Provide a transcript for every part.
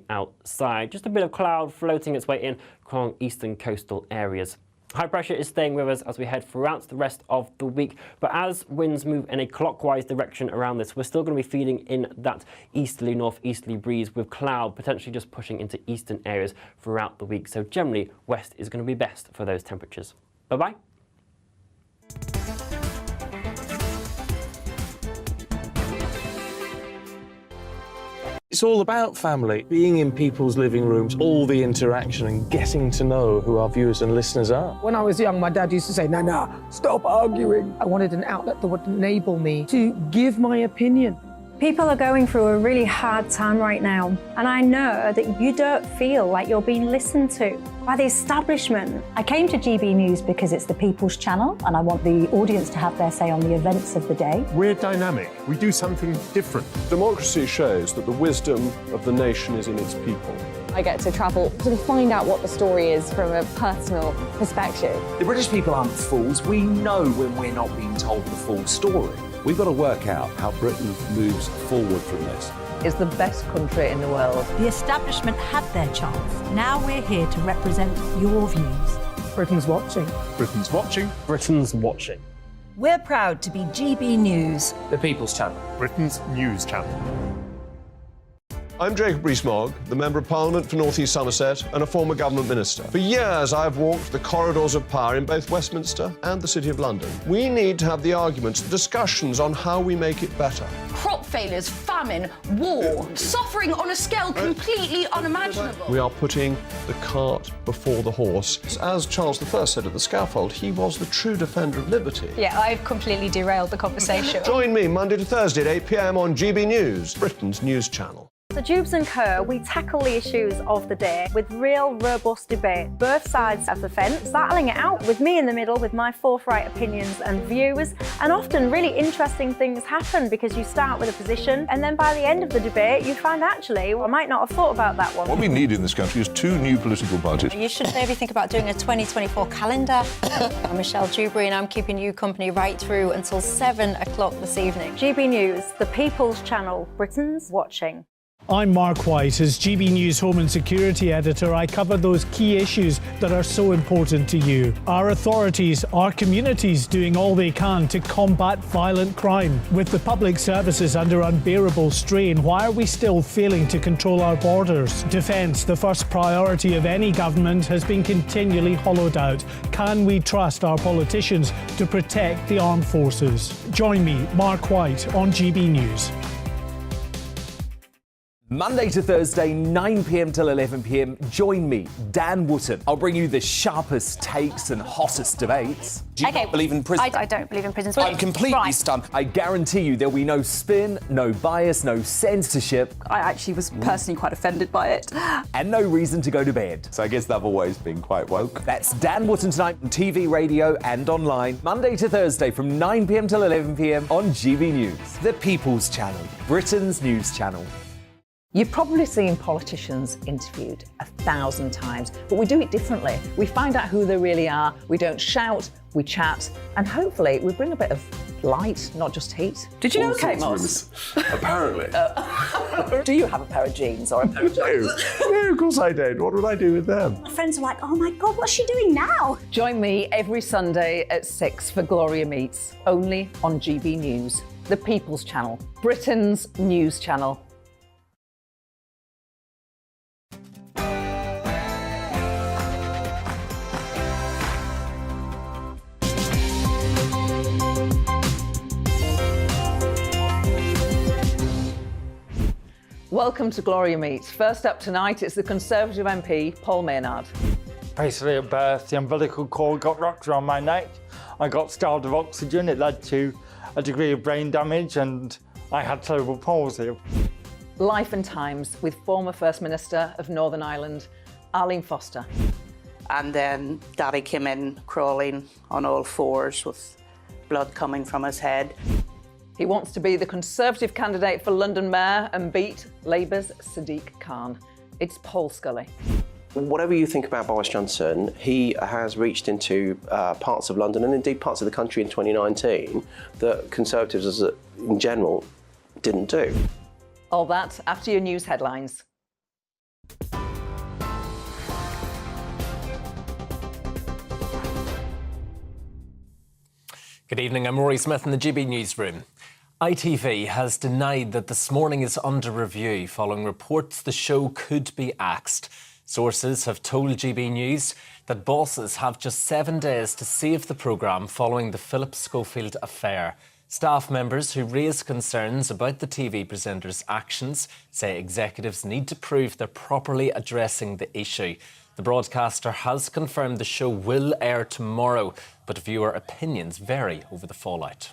outside. Just a bit of cloud floating its way in along eastern coastal areas. High pressure is staying with us as we head throughout the rest of the week, but as winds move in a clockwise direction around this, we're still going to be feeding in that easterly, northeasterly breeze with cloud potentially just pushing into eastern areas throughout the week. So generally, west is going to be best for those temperatures. Bye-bye. It's all about family, being in people's living rooms, all the interaction and getting to know who our viewers and listeners are. When I was young, my dad used to say, "Nana, stop arguing." I wanted an outlet that would enable me to give my opinion. People are going through a really hard time right now, and I know that you don't feel like you're being listened to by the establishment. I came to GB News because it's the People's Channel, and I want the audience to have their say on the events of the day. We're dynamic. We do something different. Democracy shows that the wisdom of the nation is in its people. I get to travel to find out what the story is from a personal perspective. The British people aren't fools. We know when we're not being told the full story. We've got to work out how Britain moves forward from this. It's the best country in the world. The establishment had their chance. Now we're here to represent your views. Britain's watching. Britain's watching. Britain's watching. We're proud to be GB News. The People's Channel. Britain's news channel. I'm Jacob Rees-Mogg, the Member of Parliament for North East Somerset and a former government minister. For years, I've walked the corridors of power in both Westminster and the City of London. We need to have the arguments, the discussions on how we make it better. Crop failures, famine, war, suffering on a scale completely unimaginable. We are putting the cart before the horse. As Charles I said at the scaffold, he was the true defender of liberty. Yeah, I've completely derailed the conversation. Join me Monday to Thursday at 8 p.m. on GB News, Britain's news channel. So Jubes and Co, we tackle the issues of the day with real, robust debate, both sides of the fence, battling it out with me in the middle with my forthright opinions and views. And often really interesting things happen because you start with a position and then by the end of the debate you find actually, well, I might not have thought about that one. What we need in this country is 2 new political parties. You should maybe think about doing a 2024 calendar. I'm Michelle Dewberry and I'm keeping you company right through until 7 o'clock this evening. GB News, the People's Channel, Britain's watching. I'm Mark White. As GB News Home and Security Editor, I cover those key issues that are so important to you. Our authorities, our communities doing all they can to combat violent crime. With the public services under unbearable strain, why are we still failing to control our borders? Defence, the first priority of any government, has been continually hollowed out. Can we trust our politicians to protect the armed forces? Join me, Mark White, on GB News. Monday to Thursday, 9 p.m. till 11 p.m. Join me, Dan Wootton. I'll bring you the sharpest takes and hottest debates. Do you not believe in prisons? I don't believe in prisons. I'm completely stunned. I guarantee you there'll be no spin, no bias, no censorship. I actually was personally quite offended by it. And no reason to go to bed. So I guess they've always been quite woke. That's Dan Wootton tonight on TV, radio and online. Monday to Thursday from 9 p.m. till 11 p.m. on GB News. The People's Channel, Britain's news channel. You've probably seen politicians interviewed 1,000 times, but we do it differently. We find out who they really are, we don't shout, we chat, and hopefully we bring a bit of light, not just heat. Did you know Kate Moss? Apparently. Do you have a pair of jeans or a pair of jeans? No, of course I don't. What would I do with them? My friends are like, oh my God, what's she doing now? Join me every Sunday at 6 for Gloria Meets, only on GB News, the People's Channel, Britain's news channel. Welcome to Gloria Meets. First up tonight, it's the Conservative MP, Paul Maynard. Basically at birth, the umbilical cord got wrapped around my neck. I got starved of oxygen. It led to a degree of brain damage and I had cerebral palsy. Life and Times with former First Minister of Northern Ireland, Arlene Foster. And then Daddy came in crawling on all fours with blood coming from his head. He wants to be the Conservative candidate for London Mayor and beat Labour's Sadiq Khan. It's Paul Scully. Whatever you think about Boris Johnson, he has reached into parts of London and indeed parts of the country in 2019 that Conservatives in general didn't do. All that after your news headlines. Good evening, I'm Rory Smith in the GB Newsroom. ITV has denied that This Morning is under review following reports the show could be axed. Sources have told GB News that bosses have just 7 days to save the programme following the Philip Schofield affair. Staff members who raised concerns about the TV presenter's actions say executives need to prove they're properly addressing the issue. The broadcaster has confirmed the show will air tomorrow, but viewer opinions vary over the fallout.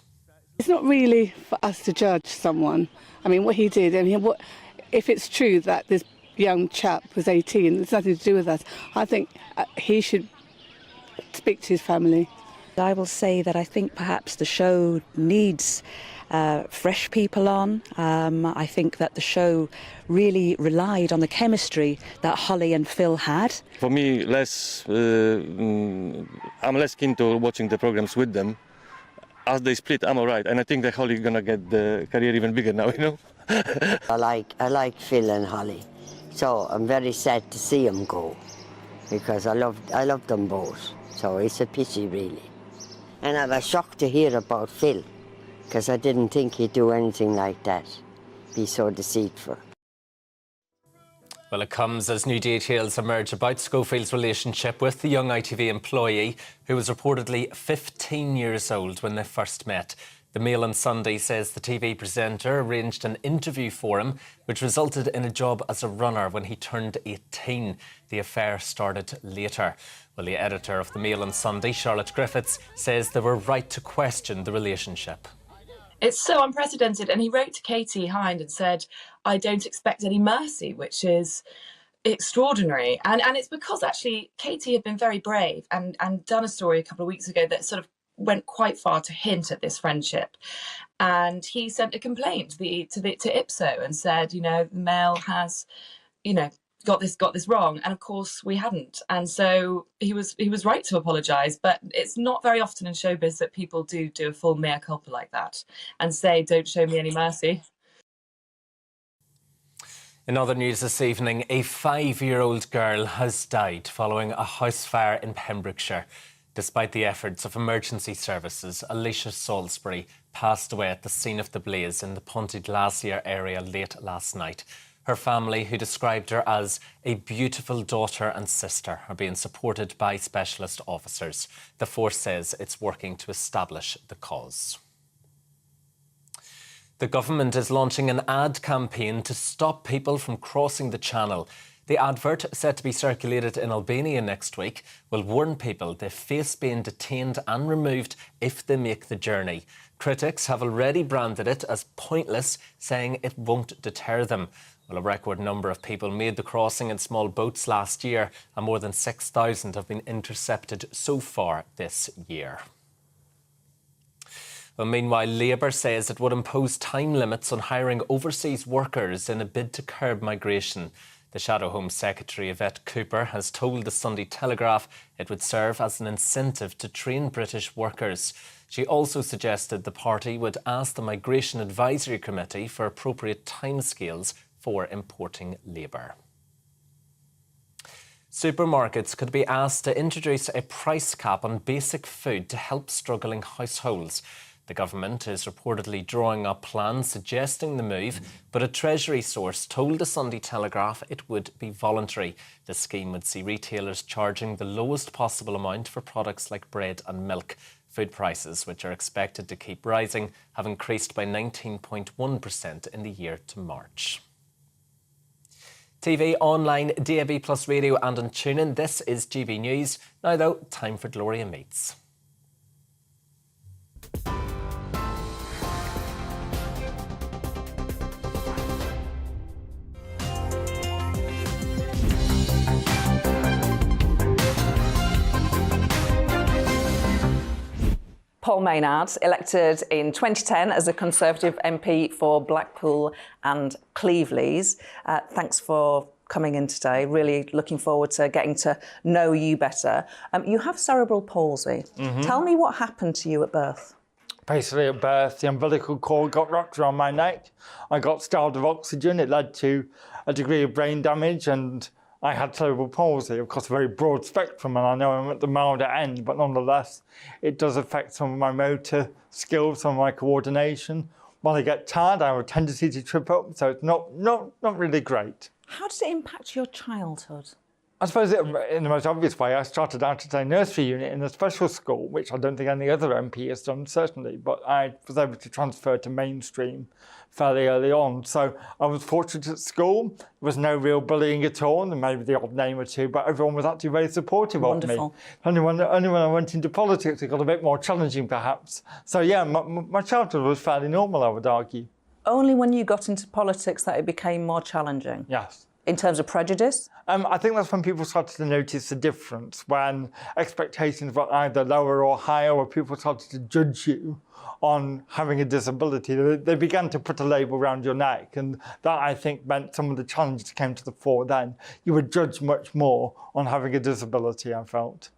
It's not really for us to judge someone. I mean, what he did, if it's true that this young chap was 18, there's nothing to do with us. I think he should speak to his family. I will say that I think perhaps the show needs fresh people on. I think that the show really relied on the chemistry that Holly and Phil had. For me, I'm less keen to watching the programs with them. As they split, I'm all right, and I think that Holly's gonna get the career even bigger now, you know. I like Phil and Holly, so I'm very sad to see them go, because I love them both. So it's a pity, really. And I was shocked to hear about Phil, because I didn't think he'd do anything like that, be so deceitful. Well, it comes as new details emerge about Schofield's relationship with the young ITV employee who was reportedly 15 years old when they first met. The Mail on Sunday says the TV presenter arranged an interview for him, which resulted in a job as a runner when he turned 18. The affair started later. Well, the editor of the Mail on Sunday, Charlotte Griffiths, says they were right to question the relationship. It's so unprecedented. And he wrote to Katie Hind and said, I don't expect any mercy, which is extraordinary. And it's because actually Katie had been very brave and done a story a couple of weeks ago that sort of went quite far to hint at this friendship. And he sent a complaint to Ipso and said, the Mail has, got this wrong. And of course we hadn't. And so he was right to apologise, but it's not very often in showbiz that people do a full mea culpa like that and say, don't show me any mercy. In other news this evening, a 5-year-old girl has died following a house fire in Pembrokeshire. Despite the efforts of emergency services, Alicia Salisbury passed away at the scene of the blaze in the Ponte Glacier area late last night. Her family, who described her as a beautiful daughter and sister, are being supported by specialist officers. The force says it's working to establish the cause. The government is launching an ad campaign to stop people from crossing the channel. The advert, set to be circulated in Albania next week, will warn people they face being detained and removed if they make the journey. Critics have already branded it as pointless, saying it won't deter them. Well, a record number of people made the crossing in small boats last year, and more than 6,000 have been intercepted so far this year. Well, meanwhile, Labour says it would impose time limits on hiring overseas workers in a bid to curb migration. The Shadow Home Secretary, Yvette Cooper, has told the Sunday Telegraph it would serve as an incentive to train British workers. She also suggested the party would ask the Migration Advisory Committee for appropriate timescales for importing labour. Supermarkets could be asked to introduce a price cap on basic food to help struggling households. The government is reportedly drawing up plans suggesting the move, but a Treasury source told the Sunday Telegraph it would be voluntary. The scheme would see retailers charging the lowest possible amount for products like bread and milk. Food prices, which are expected to keep rising, have increased by 19.1% in the year to March. TV, online, DAB+ radio and on TuneIn. This is GB News. Now though, time for Gloria Meets. Paul Maynard, elected in 2010 as a Conservative MP for Blackpool and Cleveleys. Thanks for coming in today. Really looking forward to getting to know you better. You have cerebral palsy. Tell me what happened to you at birth. Basically at birth, the umbilical cord got wrapped around my neck. I got starved of oxygen. It led to a degree of brain damage and I had cerebral palsy, of course, a very broad spectrum, and I know I'm at the milder end, but nonetheless, it does affect some of my motor skills, some of my coordination. When I get tired, I have a tendency to trip up, so it's not really great. How does it impact your childhood? I suppose in the most obvious way, I started out at a nursery unit in a special school, which I don't think any other MP has done, certainly, but I was able to transfer to mainstream fairly early on. So I was fortunate at school. There was no real bullying at all, and maybe the odd name or two, but everyone was actually very supportive of me. Only when I went into politics, it got a bit more challenging, perhaps. So yeah, my childhood was fairly normal, I would argue. Only when you got into politics that it became more challenging? Yes. In terms of prejudice? I think that's when people started to notice the difference, when expectations were either lower or higher, or people started to judge you on having a disability. They began to put a label around your neck, and that, I think, meant some of the challenges came to the fore then. You were judged much more on having a disability, I felt.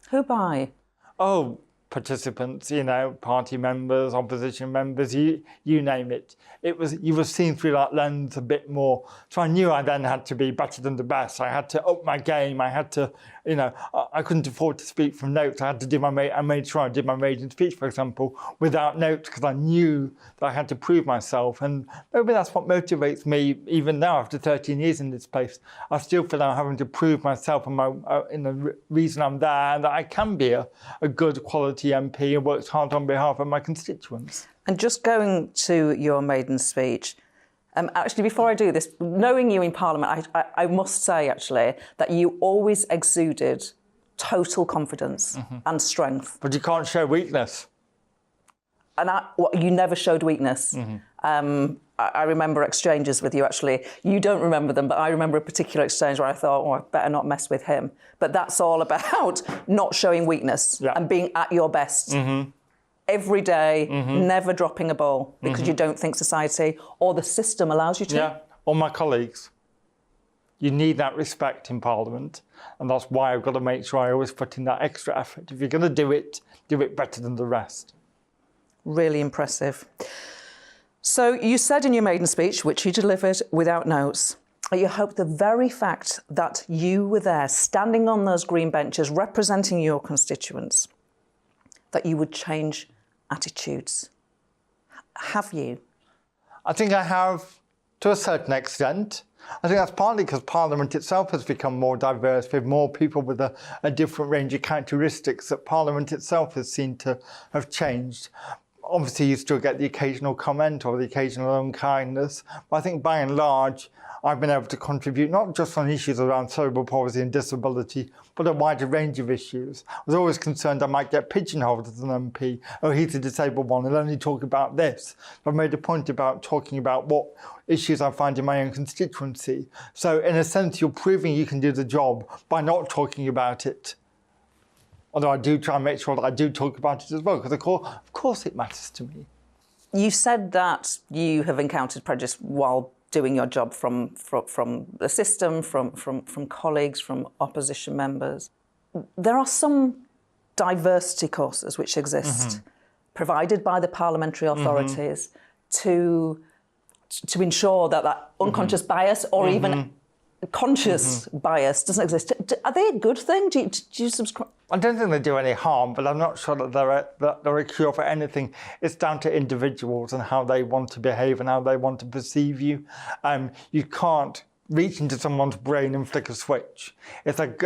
Who by? Oh, participants, you know, party members, opposition members, you name it. You were seen through that lens a bit more. So I knew I then had to be better than the best. I had to up my game. I had to, you know, I couldn't afford to speak from notes. I had to do I made sure I did my maiden speech, for example, without notes, because I knew that I had to prove myself. And maybe that's what motivates me even now after 13 years in this place. I still feel I'm having to prove myself and the reason I'm there, and that I can be a good quality MP and works hard on behalf of my constituents. And just going to your maiden speech, actually, before I do this, knowing you in Parliament, I must say, actually, that you always exuded total confidence and strength. But you can't show weakness. And you never showed weakness. I remember exchanges with you, actually. You don't remember them, but I remember a particular exchange where I thought, oh, I better not mess with him. But that's all about not showing weakness and being at your best. Every day, never dropping a ball because you don't think society or the system allows you to. Yeah, or my colleagues. You need that respect in Parliament, and that's why I've got to make sure I always put in that extra effort. If you're going to do it better than the rest. Really impressive. So you said in your maiden speech, which you delivered without notes, that you hope the very fact that you were there standing on those green benches representing your constituents, that you would change attitudes. Have you? I think I have, to a certain extent. I think that's partly because Parliament itself has become more diverse, with more people with a different range of characteristics, that Parliament itself has seemed to have changed. Obviously, you still get the occasional comment or the occasional unkindness, but I think by and large, I've been able to contribute not just on issues around cerebral palsy and disability, but a wider range of issues. I was always concerned I might get pigeonholed as an MP. Oh, he's a disabled one, and only talk about this. I've made a point about talking about what issues I find in my own constituency. So in a sense, you're proving you can do the job by not talking about it. Although I do try and make sure that I do talk about it as well, because of course it matters to me. You said that you have encountered prejudice while doing your job from the system, from colleagues, from opposition members. There are some diversity courses which exist, provided by the parliamentary authorities to ensure that unconscious bias or even conscious bias doesn't exist. Are they a good thing? Do you subscribe? I don't think they do any harm, but I'm not sure that they're a cure for anything. It's down to individuals and how they want to behave and how they want to perceive you. You can't reach into someone's brain and flick a switch. It's like,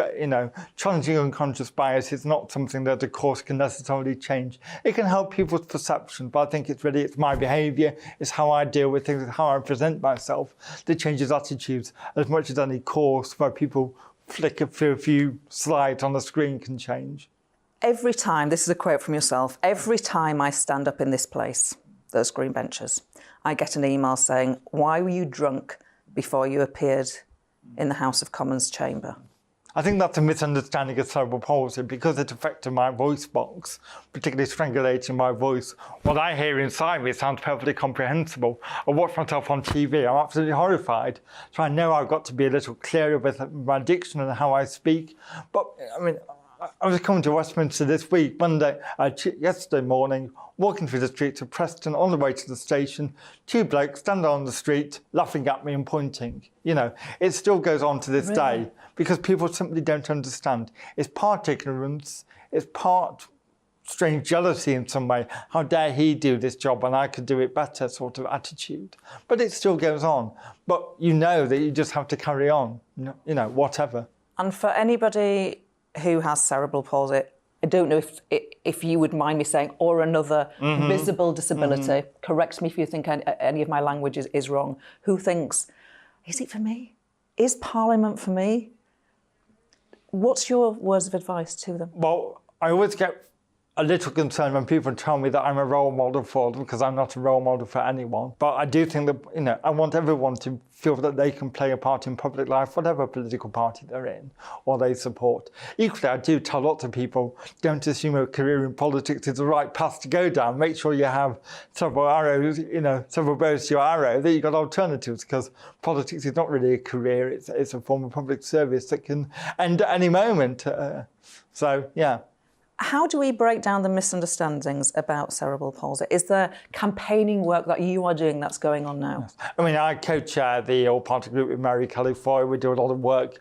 challenging unconscious bias is not something that a course can necessarily change. It can help people's perception, but I think it's my behaviour, it's how I deal with things, it's how I present myself that changes attitudes as much as any course where people flick a few slides on the screen can change. Every time, this is a quote from yourself, every time I stand up in this place, those green benches, I get an email saying, why were you drunk before you appeared in the House of Commons chamber? I think that's a misunderstanding of cerebral palsy because it affected my voice box, particularly strangulating my voice. What I hear inside me sounds perfectly comprehensible. I watch myself on TV, I'm absolutely horrified. So I know I've got to be a little clearer with my diction and how I speak. But, I was coming to Westminster this week, yesterday morning, walking through the streets of Preston on the way to the station, 2 blokes standing on the street laughing at me and pointing. You know, it still goes on to this day because people simply don't understand. It's part ignorance, it's part strange jealousy in some way. How dare he do this job when I could do it better sort of attitude. But it still goes on. But you know that you just have to carry on, you know, whatever. And for anybody who has cerebral palsy, I don't know if you would mind me saying, or another visible disability, correct me if you think any of my language is wrong, who thinks, is it for me? Is Parliament for me? What's your words of advice to them? Well, I always get a little concerned when people tell me that I'm a role model for them, because I'm not a role model for anyone. But I do think that, you know, I want everyone to feel that they can play a part in public life, whatever political party they're in or they support. Equally, I do tell lots of people, don't assume a career in politics is the right path to go down. Make sure you have several arrows, you know, several bows to your arrow, that you've got alternatives, because politics is not really a career, it's a form of public service that can end at any moment. So, yeah. How do we break down the misunderstandings about cerebral palsy? Is there campaigning work that you are doing that's going on now? Yes. I mean, I co-chair the all-party group with Mary Kelly Foy. We do a lot of work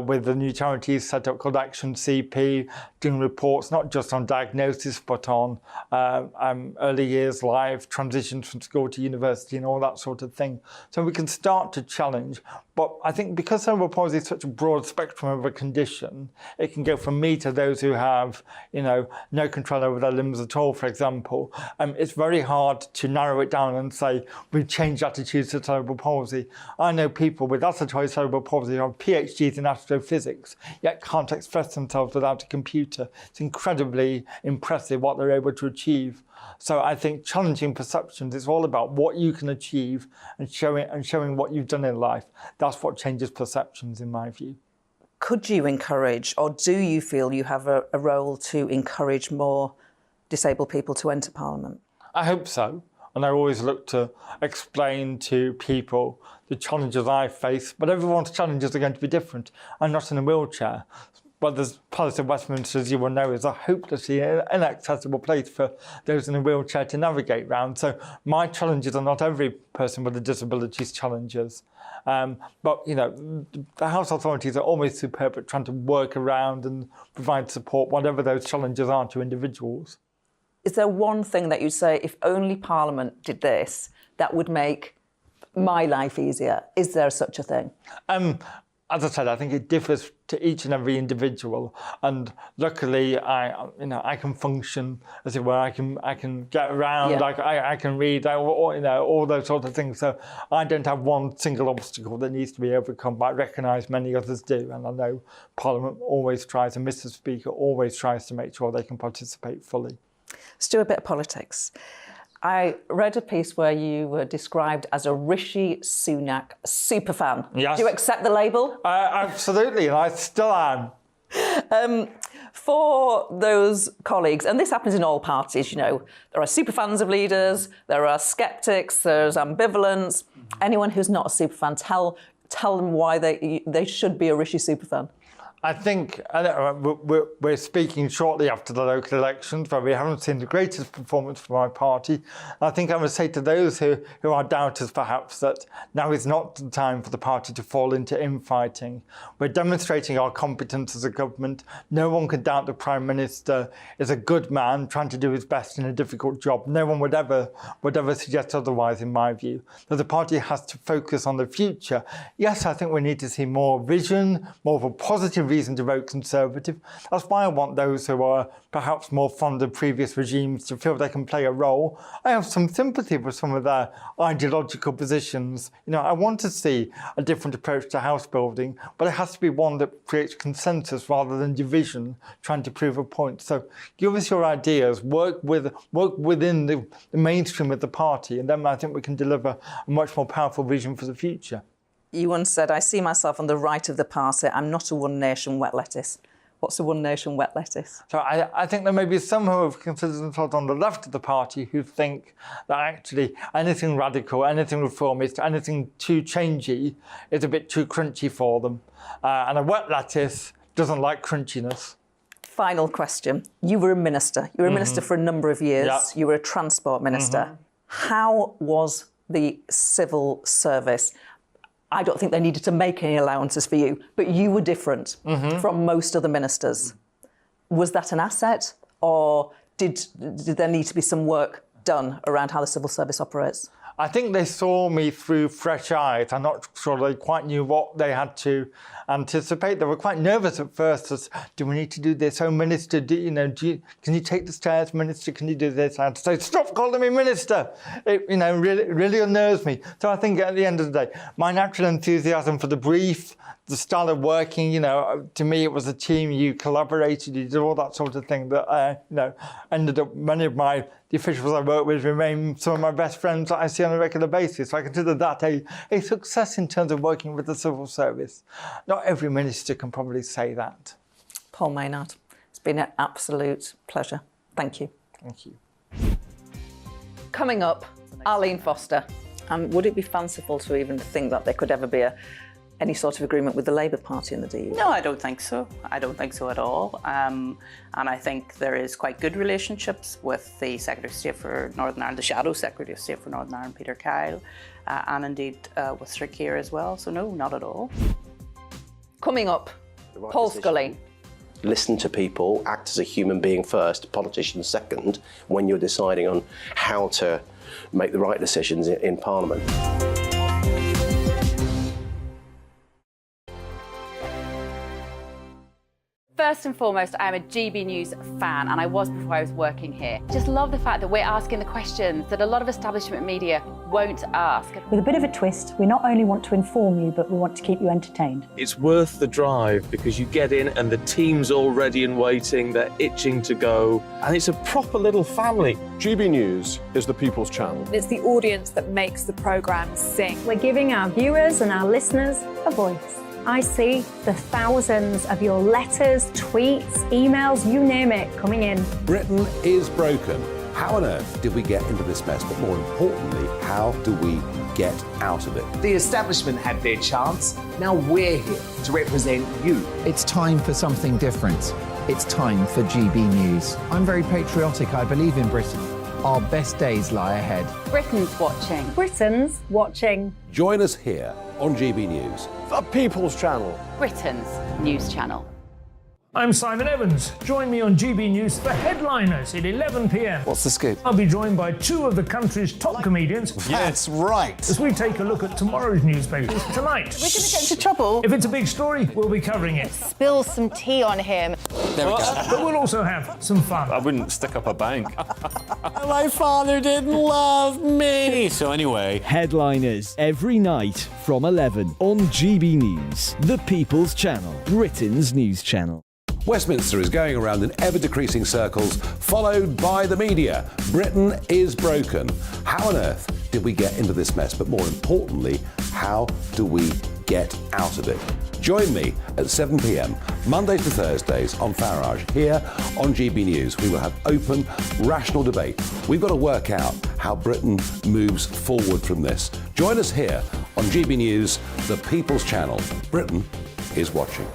with the new charities set up called Action CP, doing reports not just on diagnosis, but on early years life, transitions from school to university and all that sort of thing. So we can start to challenge. But I think because cerebral palsy is such a broad spectrum of a condition, it can go from me to those who have, you know, no control over their limbs at all, for example. It's very hard to narrow it down and say, we've changed attitudes to cerebral palsy. I know people with ascertained cerebral palsy who have PhDs in astrophysics, yet can't express themselves without a computer. It's incredibly impressive what they're able to achieve. So I think challenging perceptions is all about what you can achieve and showing what you've done in life. That's what changes perceptions, in my view. Could you encourage, or do you feel you have a role to encourage more disabled people to enter Parliament? I hope so. And I always look to explain to people the challenges I face, but everyone's challenges are going to be different. I'm not in a wheelchair. But the Palace of Westminster, as you will know, is a hopelessly inaccessible place for those in a wheelchair to navigate around. So my challenges are not every person with a disability's challenges. But, you know, the House authorities are always superb at trying to work around and provide support, whatever those challenges are to individuals. Is there one thing that you'd say, if only Parliament did this, that would make my life easier? Is there such a thing? As I said, I think it differs to each and every individual, and luckily, I can function, as it were. I can get around. I can read. All those sort of things. So I don't have one single obstacle that needs to be overcome. But I recognise many others do, and I know Parliament always tries, and Mr. Speaker always tries to make sure they can participate fully. Let's do a bit of politics. I read a piece where you were described as a Rishi Sunak superfan. Yes. Do you accept the label? Absolutely, and I still am. For those colleagues, and this happens in all parties, you know, there are superfans of leaders, there are sceptics, there's ambivalence. Anyone who's not a superfan, tell them why they should be a Rishi superfan. I think we're speaking shortly after the local elections, where we haven't seen the greatest performance from our party. I think I would say to those who are doubters, perhaps, that now is not the time for the party to fall into infighting. We're demonstrating our competence as a government. No one can doubt the Prime Minister is a good man trying to do his best in a difficult job. No one would ever suggest otherwise, in my view. That the party has to focus on the future. Yes, I think we need to see more vision, more of a positive reason to vote Conservative. That's why I want those who are perhaps more fond of previous regimes to feel they can play a role. I have some sympathy for some of their ideological positions. You know, I want to see a different approach to house building, but it has to be one that creates consensus rather than division, trying to prove a point. So give us your ideas, work within the mainstream of the party, and then I think we can deliver a much more powerful vision for the future. You once said, I see myself on the right of the party. I'm not a one nation wet lettuce. What's a one nation wet lettuce? So I think there may be some who have considered themselves on the left of the party who think that actually anything radical, anything reformist, anything too changey is a bit too crunchy for them. And a wet lettuce doesn't like crunchiness. Final question. You were a minister. You were a minister for a number of years. Yeah. You were a transport minister. How was the civil service? I don't think they needed to make any allowances for you, but you were different from most other ministers. Was that an asset, or did there need to be some work done around how the civil service operates? I think they saw me through fresh eyes. I'm not sure they quite knew what they had to anticipate. They were quite nervous at first. As, do we need to do this? Oh, Minister, can you take the stairs? Minister, can you do this? I had to say, stop calling me Minister. It, really unnerves me. So I think at the end of the day, my natural enthusiasm for the brief, the style of working, to me it was a team. You collaborated, you did all that sort of thing that, ended up, many of the officials I work with remain some of my best friends that I see on a regular basis. So I consider that a success in terms of working with the civil service. Not every minister can probably say that. Paul Maynard, it's been an absolute pleasure. Thank you. Thank you. Coming up, Arlene Foster. Would it be fanciful to even think that there could ever be any sort of agreement with the Labour Party in the DU? No, I don't think so. I don't think so at all. And I think there is quite good relationships with the Secretary of State for Northern Ireland, the Shadow Secretary of State for Northern Ireland, Peter Kyle, and indeed with Sir Keir as well. So no, not at all. Coming up, Paul Scully. Listen to people, act as a human being first, politicians second, when you're deciding on how to make the right decisions in Parliament. First and foremost, I am a GB News fan, and I was before I was working here. Just love the fact that we're asking the questions that a lot of establishment media won't ask. With a bit of a twist, we not only want to inform you, but we want to keep you entertained. It's worth the drive because you get in and the team's all ready and waiting, they're itching to go, and it's a proper little family. GB News is the People's Channel. It's the audience that makes the programme sing. We're giving our viewers and our listeners a voice. I see the thousands of your letters, tweets, emails, you name it, coming in. Britain is broken. How on earth did we get into this mess? But more importantly, how do we get out of it? The establishment had their chance. Now we're here to represent you. It's time for something different. It's time for GB News. I'm very patriotic. I believe in Britain. Our best days lie ahead. Britain's watching. Britain's watching. Join us here on GB News. The People's Channel. Britain's news channel. I'm Simon Evans. Join me on GB News for Headliners at 11 p.m. What's the scoop? I'll be joined by two of the country's top comedians. That's right. As we take a look at tomorrow's newspapers tonight. We're going to get into trouble. If it's a big story, we'll be covering it. Spill some tea on him. There we go. But we'll also have some fun. I wouldn't stick up a bank. My father didn't love me. So anyway. Headliners every night from 11 on GB News, the People's Channel, Britain's news channel. Westminster is going around in ever-decreasing circles, followed by the media. Britain is broken. How on earth did we get into this mess? But more importantly, how do we get out of it? Join me at 7 p.m, Mondays to Thursdays on Farage, here on GB News. We will have open, rational debate. We've got to work out how Britain moves forward from this. Join us here on GB News, the People's Channel. Britain is watching.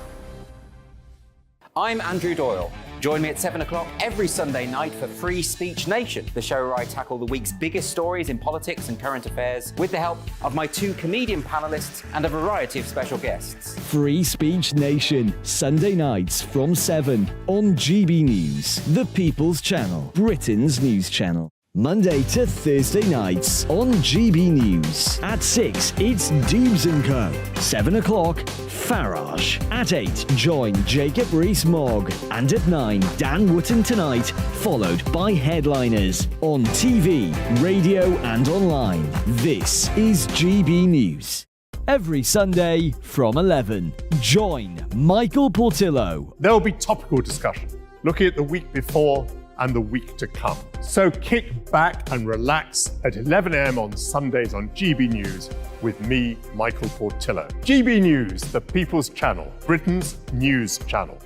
I'm Andrew Doyle. Join me at 7 o'clock every Sunday night for Free Speech Nation, the show where I tackle the week's biggest stories in politics and current affairs with the help of my two comedian panellists and a variety of special guests. Free Speech Nation, Sunday nights from 7 on GB News, the People's Channel, Britain's news channel. Monday to Thursday nights on GB News. At 6, it's Dubes & Co. 7 o'clock, Farage. At 8, join Jacob Rees-Mogg. And at 9, Dan Wootton Tonight, followed by Headliners. On TV, radio and online. This is GB News. Every Sunday from 11, join Michael Portillo. There will be topical discussion, looking at the week before and the week to come. So kick back and relax at 11 a.m. on Sundays on GB News with me, Michael Portillo. GB News, the People's Channel, Britain's news channel.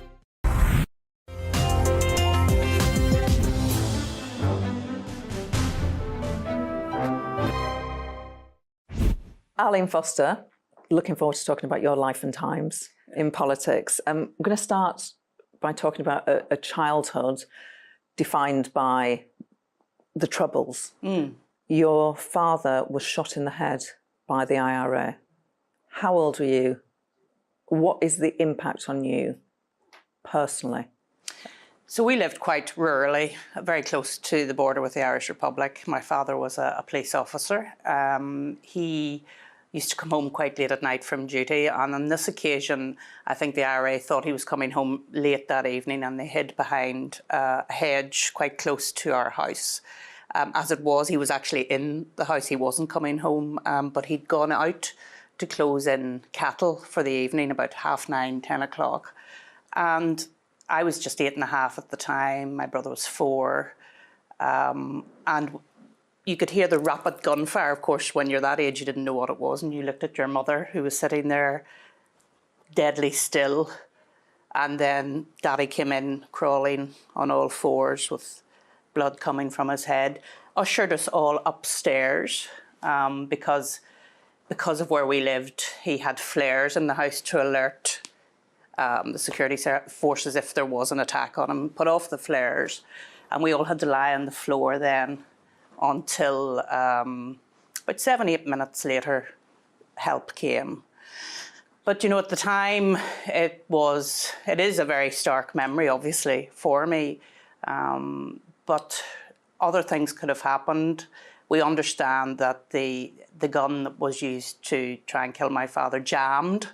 Arlene Foster, looking forward to talking about your life and times in politics. I'm going to start by talking about a childhood defined by the Troubles. Your father was shot in the head by the IRA. How old were you? What is the impact on you personally? So we lived quite rurally, very close to the border with the Irish Republic. My father was a police officer. He used to come home quite late at night from duty, and on this occasion I think the IRA thought he was coming home late that evening, and they hid behind a hedge quite close to our house. As it was, he was actually in the house, he wasn't coming home, but he'd gone out to close in cattle for the evening about 9:30, 10 o'clock. And I was just 8.5 at the time, my brother was 4, and you could hear the rapid gunfire. Of course, when you're that age, you didn't know what it was, and you looked at your mother, who was sitting there deadly still, and then Daddy came in crawling on all fours with blood coming from his head, ushered us all upstairs, because of where we lived. He had flares in the house to alert the security forces if there was an attack on him, put off the flares, and we all had to lie on the floor then until about 7-8 minutes later help came. But you know, at the time it is a very stark memory obviously for me, but other things could have happened. We understand that the gun that was used to try and kill my father jammed.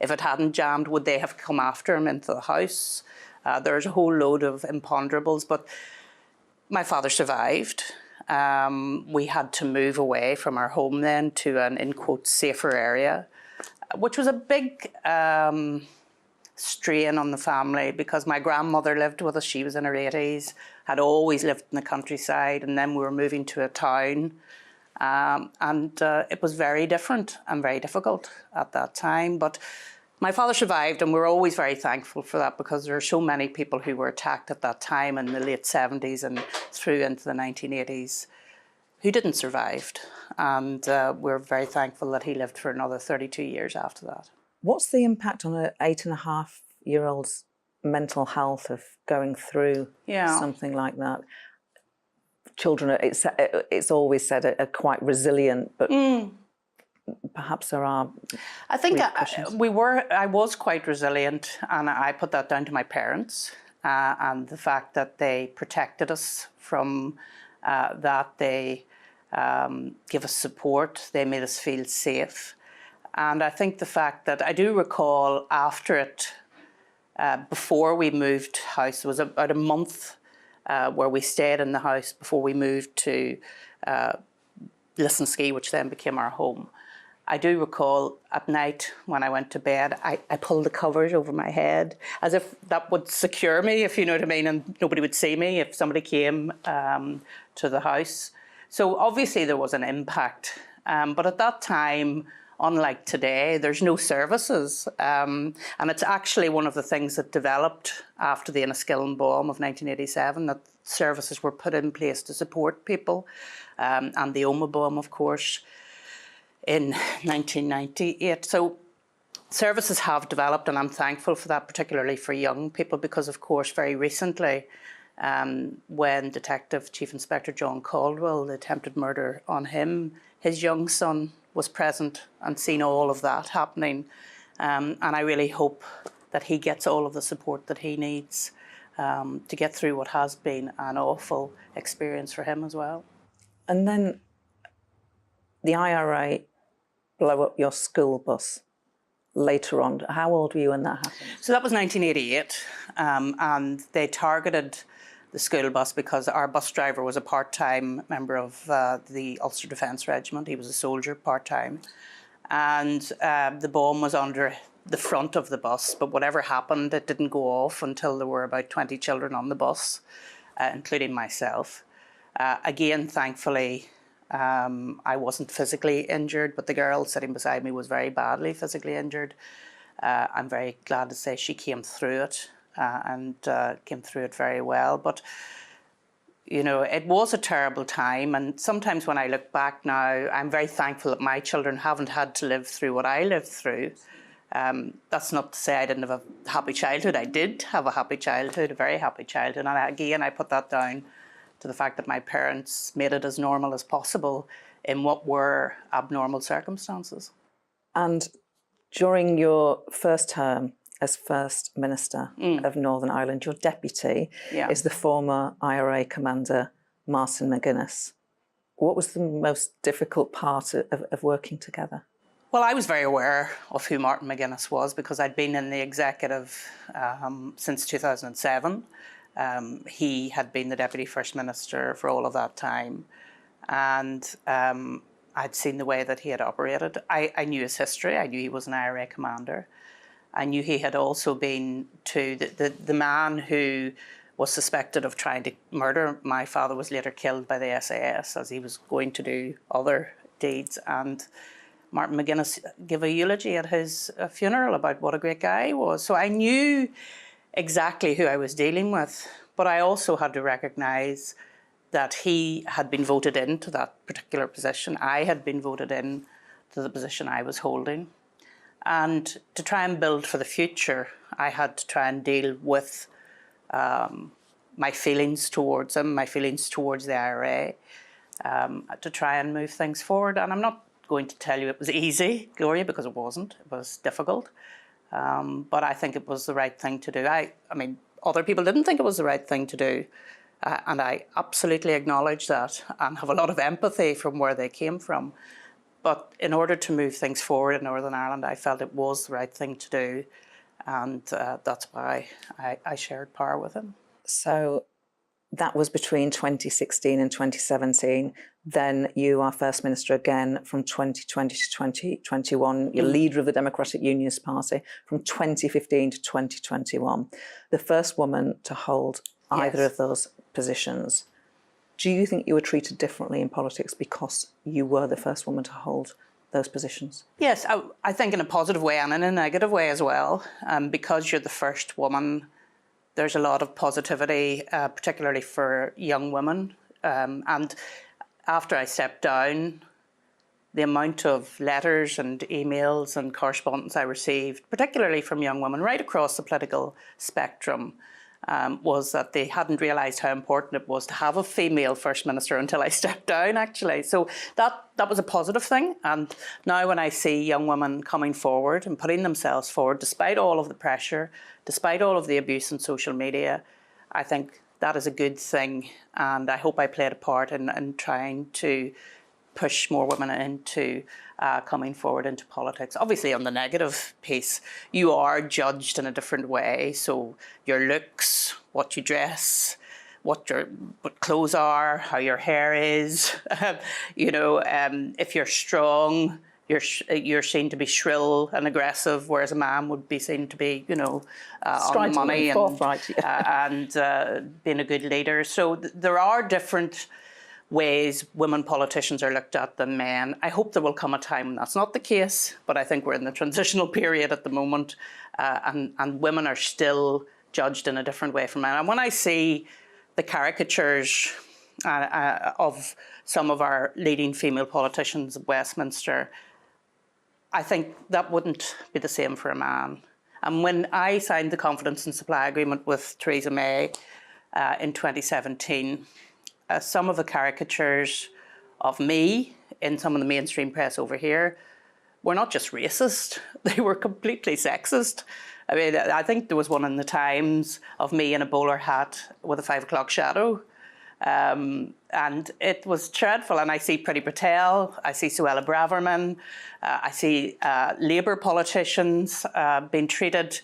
If it hadn't jammed, would they have come after him into the house? There's a whole load of imponderables, but my father survived. We had to move away from our home then to an, in quotes, safer area, which was a big strain on the family, because my grandmother lived with us. She was in her 80s, had always lived in the countryside, and then we were moving to a town. It was very different and very difficult at that time. But my father survived, and we're always very thankful for that, because there are so many people who were attacked at that time in the late 70s and through into the 1980s who didn't survive. And we're very thankful that he lived for another 32 years after that. What's the impact on an 8.5-year-old's mental health of going through something like that? Children, it's always said, are quite resilient, but perhaps there are. I think I was quite resilient, and I put that down to my parents and the fact that they protected us from that. They give us support. They made us feel safe. And I think the fact that I do recall after it, before we moved house, it was about a month where we stayed in the house before we moved to Lissenski, which then became our home. I do recall at night when I went to bed, I pulled the covers over my head as if that would secure me, if you know what I mean, and nobody would see me if somebody came to the house. So obviously there was an impact, but at that time, unlike today, there's no services. And it's actually one of the things that developed after the Enniskillen bomb of 1987, that services were put in place to support people. And the Oma bomb, of course, in 1998. So services have developed, and I'm thankful for that, particularly for young people, because, of course, very recently, when Detective Chief Inspector John Caldwell, the attempted murder on him, his young son was present and seen all of that happening. And I really hope that he gets all of the support that he needs to get through what has been an awful experience for him as well. And then the IRA blow up your school bus later on. How old were you when that happened? So that was 1988, and they targeted the school bus because our bus driver was a part-time member of the Ulster Defence Regiment. He was a soldier part-time, and the bomb was under the front of the bus, but whatever happened, it didn't go off until there were about 20 children on the bus, including myself. Again, thankfully, I wasn't physically injured, but the girl sitting beside me was very badly physically injured. I'm very glad to say she came through it. And came through it very well. But, you know, it was a terrible time. And sometimes when I look back now, I'm very thankful that my children haven't had to live through what I lived through. That's not to say I didn't have a happy childhood. I did have a happy childhood, a very happy childhood. And I put that down to the fact that my parents made it as normal as possible in what were abnormal circumstances. And during your first term as First Minister of Northern Ireland, your deputy is the former IRA commander, Martin McGuinness. What was the most difficult part of working together? Well, I was very aware of who Martin McGuinness was because I'd been in the executive since 2007. He had been the Deputy First Minister for all of that time. And I'd seen the way that he had operated. I knew his history. I knew he was an IRA commander. I knew he had also been the man who was suspected of trying to murder my father was later killed by the SAS as he was going to do other deeds. And Martin McGuinness gave a eulogy at his funeral about what a great guy he was. So I knew exactly who I was dealing with, but I also had to recognise that he had been voted into that particular position. I had been voted in to the position I was holding. And to try and build for the future, I had to try and deal with my feelings towards him, my feelings towards the IRA, to try and move things forward. And I'm not going to tell you it was easy, Gloria, because it wasn't. It was difficult. But I think it was the right thing to do. I mean, other people didn't think it was the right thing to do. And I absolutely acknowledge that and have a lot of empathy from where they came from. But in order to move things forward in Northern Ireland, I felt it was the right thing to do. And that's why I shared power with him. So that was between 2016 and 2017. Then you are First Minister again from 2020 to 2021. You're leader of the Democratic Unionist Party from 2015 to 2021. The first woman to hold either of those positions. Do you think you were treated differently in politics because you were the first woman to hold those positions? Yes, I think in a positive way and in a negative way as well. Because you're the first woman, there's a lot of positivity, particularly for young women. And after I stepped down, the amount of letters and emails and correspondence I received, particularly from young women right across the political spectrum, was that they hadn't realised how important it was to have a female First Minister until I stepped down, actually. So that was a positive thing. And now when I see young women coming forward and putting themselves forward, despite all of the pressure, despite all of the abuse on social media, I think that is a good thing. And I hope I played a part in trying to push more women into coming forward into politics. Obviously, on the negative piece, you are judged in a different way. So your looks, what you dress, what clothes are, how your hair is, if you're strong, you're seen to be shrill and aggressive, whereas a man would be seen to be, on the money and being a good leader. So there are different ways women politicians are looked at than men. I hope there will come a time when that's not the case, but I think we're in the transitional period at the moment, and women are still judged in a different way from men. And when I see the caricatures of some of our leading female politicians at Westminster, I think that wouldn't be the same for a man. And when I signed the confidence and supply agreement with Theresa May in 2017, some of the caricatures of me in some of the mainstream press over here were not just racist, they were completely sexist. I mean, I think there was one in the Times of me in a bowler hat with a 5 o'clock shadow. And it was dreadful. And I see Priti Patel, I see Suella Braverman, I see Labour politicians being treated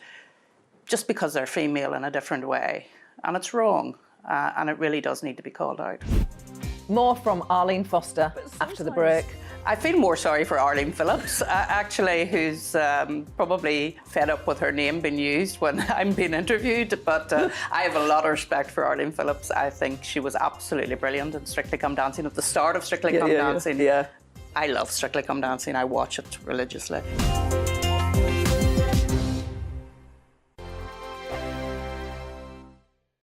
just because they're female in a different way. And it's wrong. And it really does need to be called out. More from Arlene Foster after the break. I feel more sorry for Arlene Phillips, actually, who's probably fed up with her name being used when I'm being interviewed. But I have a lot of respect for Arlene Phillips. I think she was absolutely brilliant in Strictly Come Dancing. At the start of Strictly Come Dancing, I love Strictly Come Dancing. I watch it religiously.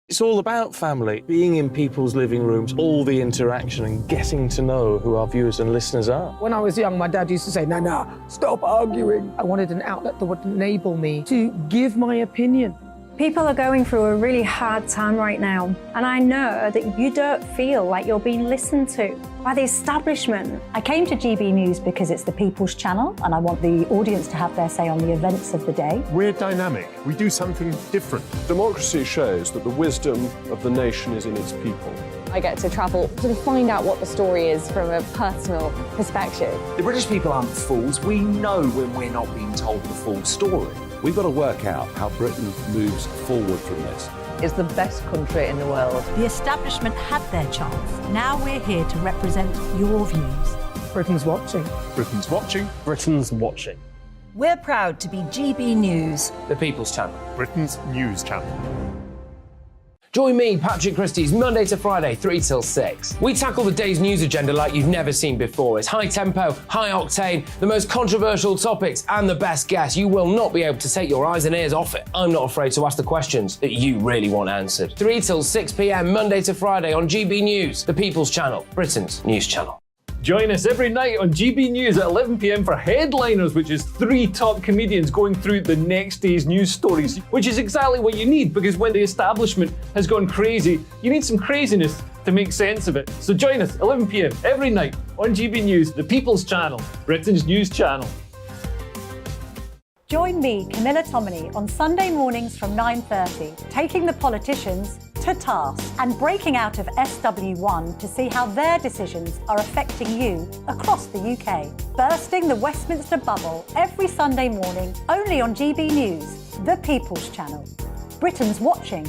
It's all about family, being in people's living rooms, all the interaction and getting to know who our viewers and listeners are. When I was young, my dad used to say, no, stop arguing. I wanted an outlet that would enable me to give my opinion. People are going through a really hard time right now, and I know that you don't feel like you're being listened to by the establishment. I came to GB News because it's the People's Channel and I want the audience to have their say on the events of the day. We're dynamic. We do something different. Democracy shows that the wisdom of the nation is in its people. I get to travel to find out what the story is from a personal perspective. The British people aren't fools. We know when we're not being told the full story. We've got to work out how Britain moves forward from this. It's the best country in the world. The establishment had their chance. Now we're here to represent your views. Britain's watching. Britain's watching. Britain's watching. We're proud to be GB News. The People's Channel. Britain's news channel. Join me, Patrick Christie's, Monday to Friday, 3 till 6. We tackle the day's news agenda like you've never seen before. It's high tempo, high octane, the most controversial topics, and the best guests. You will not be able to take your eyes and ears off it. I'm not afraid to ask the questions that you really want answered. 3 till 6 p.m, Monday to Friday on GB News, the People's Channel, Britain's news channel. Join us every night on GB News at 11 p.m. for Headliners, which is 3 top comedians going through the next day's news stories, which is exactly what you need, because when the establishment has gone crazy, you need some craziness to make sense of it. So join us 11 p.m. every night on GB News, the People's Channel, Britain's news channel. Join me, Camilla Tominey, on Sunday mornings from 9:30, taking the politicians to task and breaking out of SW1 to see how their decisions are affecting you across the UK. Bursting the Westminster bubble every Sunday morning, only on GB News, the People's Channel. Britain's watching.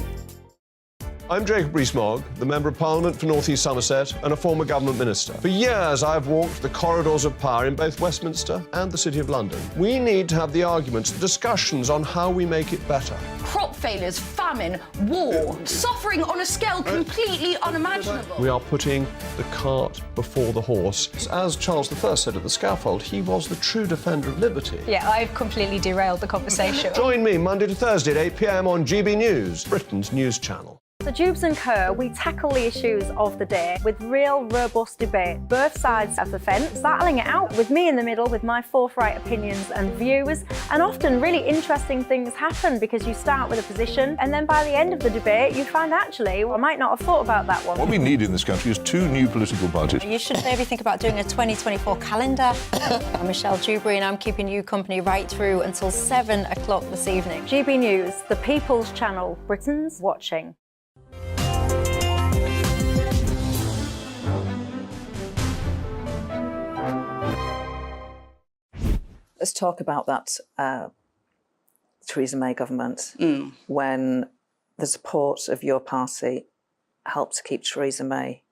I'm Jacob Rees-Mogg, the Member of Parliament for North East Somerset and a former government minister. For years, I've walked the corridors of power in both Westminster and the City of London. We need to have the arguments, the discussions on how we make it better. Crop failures, famine, war, suffering on a scale completely unimaginable. We are putting the cart before the horse. As Charles I said at the scaffold, he was the true defender of liberty. Yeah, I've completely derailed the conversation. Join me Monday to Thursday at 8 p.m. on GB News, Britain's news channel. So Jubes and Kerr, we tackle the issues of the day with real robust debate, both sides of the fence, battling it out with me in the middle with my forthright opinions and views, and often really interesting things happen because you start with a position and then by the end of the debate you find actually, well, I might not have thought about that one. What we need in this country is 2 new political parties. You should maybe think about doing a 2024 calendar. I'm Michelle Dewberry and I'm keeping you company right through until 7 o'clock this evening. GB News, the People's Channel, Britain's watching. Let's talk about that Theresa May government when the support of your party helped to keep Theresa May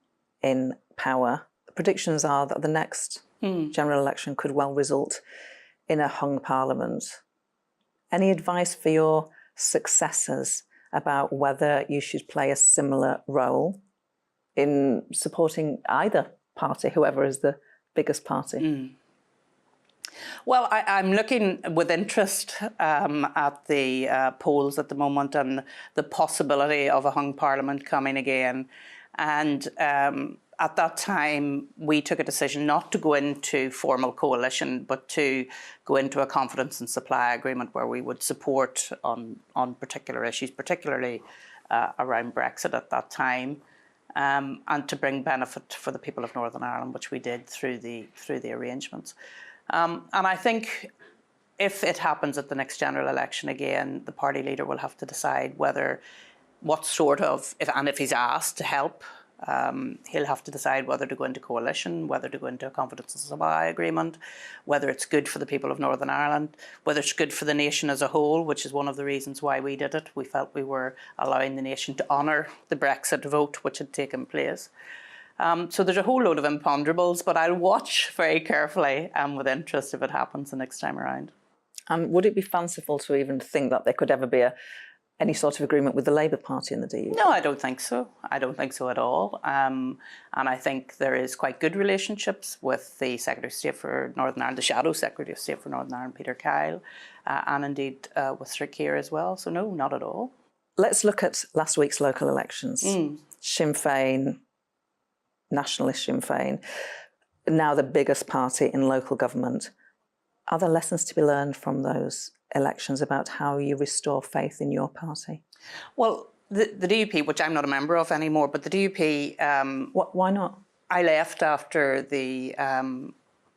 in power. The predictions are that the next general election could well result in a hung parliament. Any advice for your successors about whether you should play a similar role in supporting either party, whoever is the biggest party? Well, I'm looking with interest at the polls at the moment and the possibility of a hung parliament coming again. And at that time, we took a decision not to go into formal coalition, but to go into a confidence and supply agreement where we would support on particular issues, particularly around Brexit at that time, and to bring benefit for the people of Northern Ireland, which we did through the arrangements. And I think if it happens at the next general election again, the party leader will have to decide what sort of, if he's asked to help, he'll have to decide whether to go into coalition, whether to go into a confidence and supply agreement, whether it's good for the people of Northern Ireland, whether it's good for the nation as a whole, which is one of the reasons why we did it. We felt we were allowing the nation to honour the Brexit vote which had taken place. So there's a whole load of imponderables, but I'll watch very carefully and with interest if it happens the next time around. And would it be fanciful to even think that there could ever be any sort of agreement with the Labour Party in the DUP? No, I don't think so. I don't think so at all. And I think there is quite good relationships with the Secretary of State for Northern Ireland, the Shadow Secretary of State for Northern Ireland, Peter Kyle, and indeed with Sir Keir as well. So no, not at all. let's look at last week's local elections. Sinn Féin, Nationalist Sinn Féin, now the biggest party in local government. Are there lessons to be learned from those elections about how you restore faith in your party? Well, the DUP, which I'm not a member of anymore, but the DUP... Why not? I left after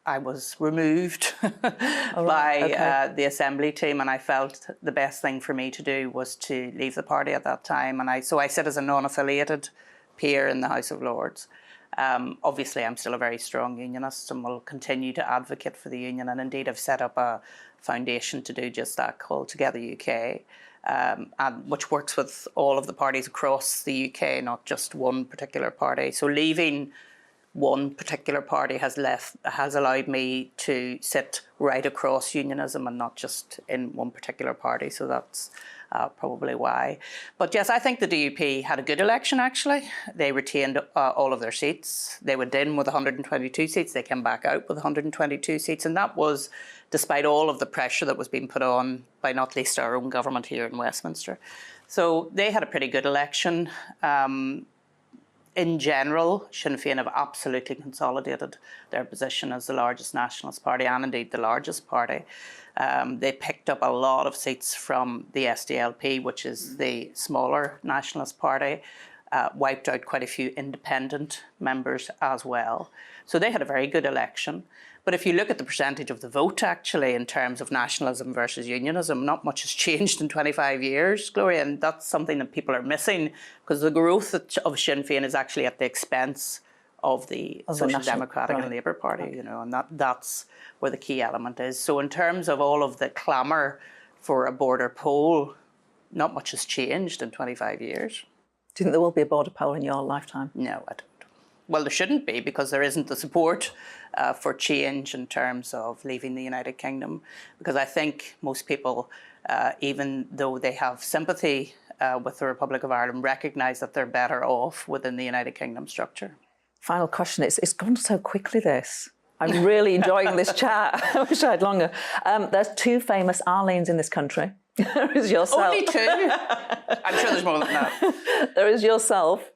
I was removed by the Assembly team, and I felt the best thing for me to do was to leave the party at that time. And so I sit as a non-affiliated peer in the House of Lords. Obviously, I'm still a very strong unionist and will continue to advocate for the union. And indeed, I've set up a foundation to do just that called Together UK, which works with all of the parties across the UK, not just one particular party. So leaving one particular party has allowed me to sit right across unionism and not just in one particular party. So that's probably why. But yes, I think the DUP had a good election, actually. They retained all of their seats. They went in with 122 seats. They came back out with 122 seats. And that was despite all of the pressure that was being put on by not least our own government here in Westminster. So they had a pretty good election. In general, Sinn Féin have absolutely consolidated their position as the largest nationalist party and indeed the largest party. They picked up a lot of seats from the SDLP, which is the smaller nationalist party, wiped out quite a few independent members as well. So they had a very good election. But if you look at the percentage of the vote, actually, in terms of nationalism versus unionism, not much has changed in 25 years, Gloria, and that's something that people are missing, because the growth of Sinn Féin is actually at the expense of the Social Democratic and Labour Party, you know, and that's where the key element is. So in terms of all of the clamour for a border poll, not much has changed in 25 years. Do you think there will be a border poll in your lifetime? No, I don't. Well, there shouldn't be, because there isn't the support for change in terms of leaving the United Kingdom. Because I think most people, even though they have sympathy with the Republic of Ireland, recognise that they're better off within the United Kingdom structure. Final question. It's gone so quickly, this. I'm really enjoying this chat. I wish I had longer. There's two famous Arlenes in this country. There is yourself. Only two? I'm sure there's more than that. There is yourself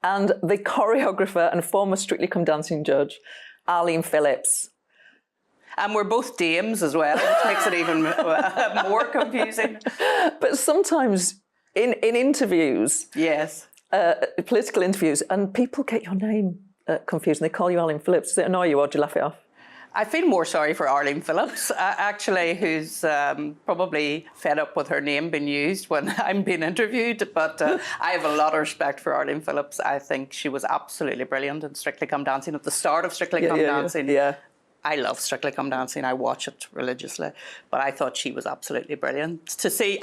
and the choreographer and former Strictly Come Dancing judge, Arlene Phillips. And we're both dames as well, which makes it even more confusing. But sometimes in interviews, yes, political interviews, and people get your name confused and they call you Arlene Phillips. Does it annoy you or do you laugh it off? I feel more sorry for Arlene Phillips, actually, who's probably fed up with her name being used when I'm being interviewed. But I have a lot of respect for Arlene Phillips. I think she was absolutely brilliant in Strictly Come Dancing. At the start of Strictly Come Dancing, I love Strictly Come Dancing. I watch it religiously. But I thought she was absolutely brilliant. To see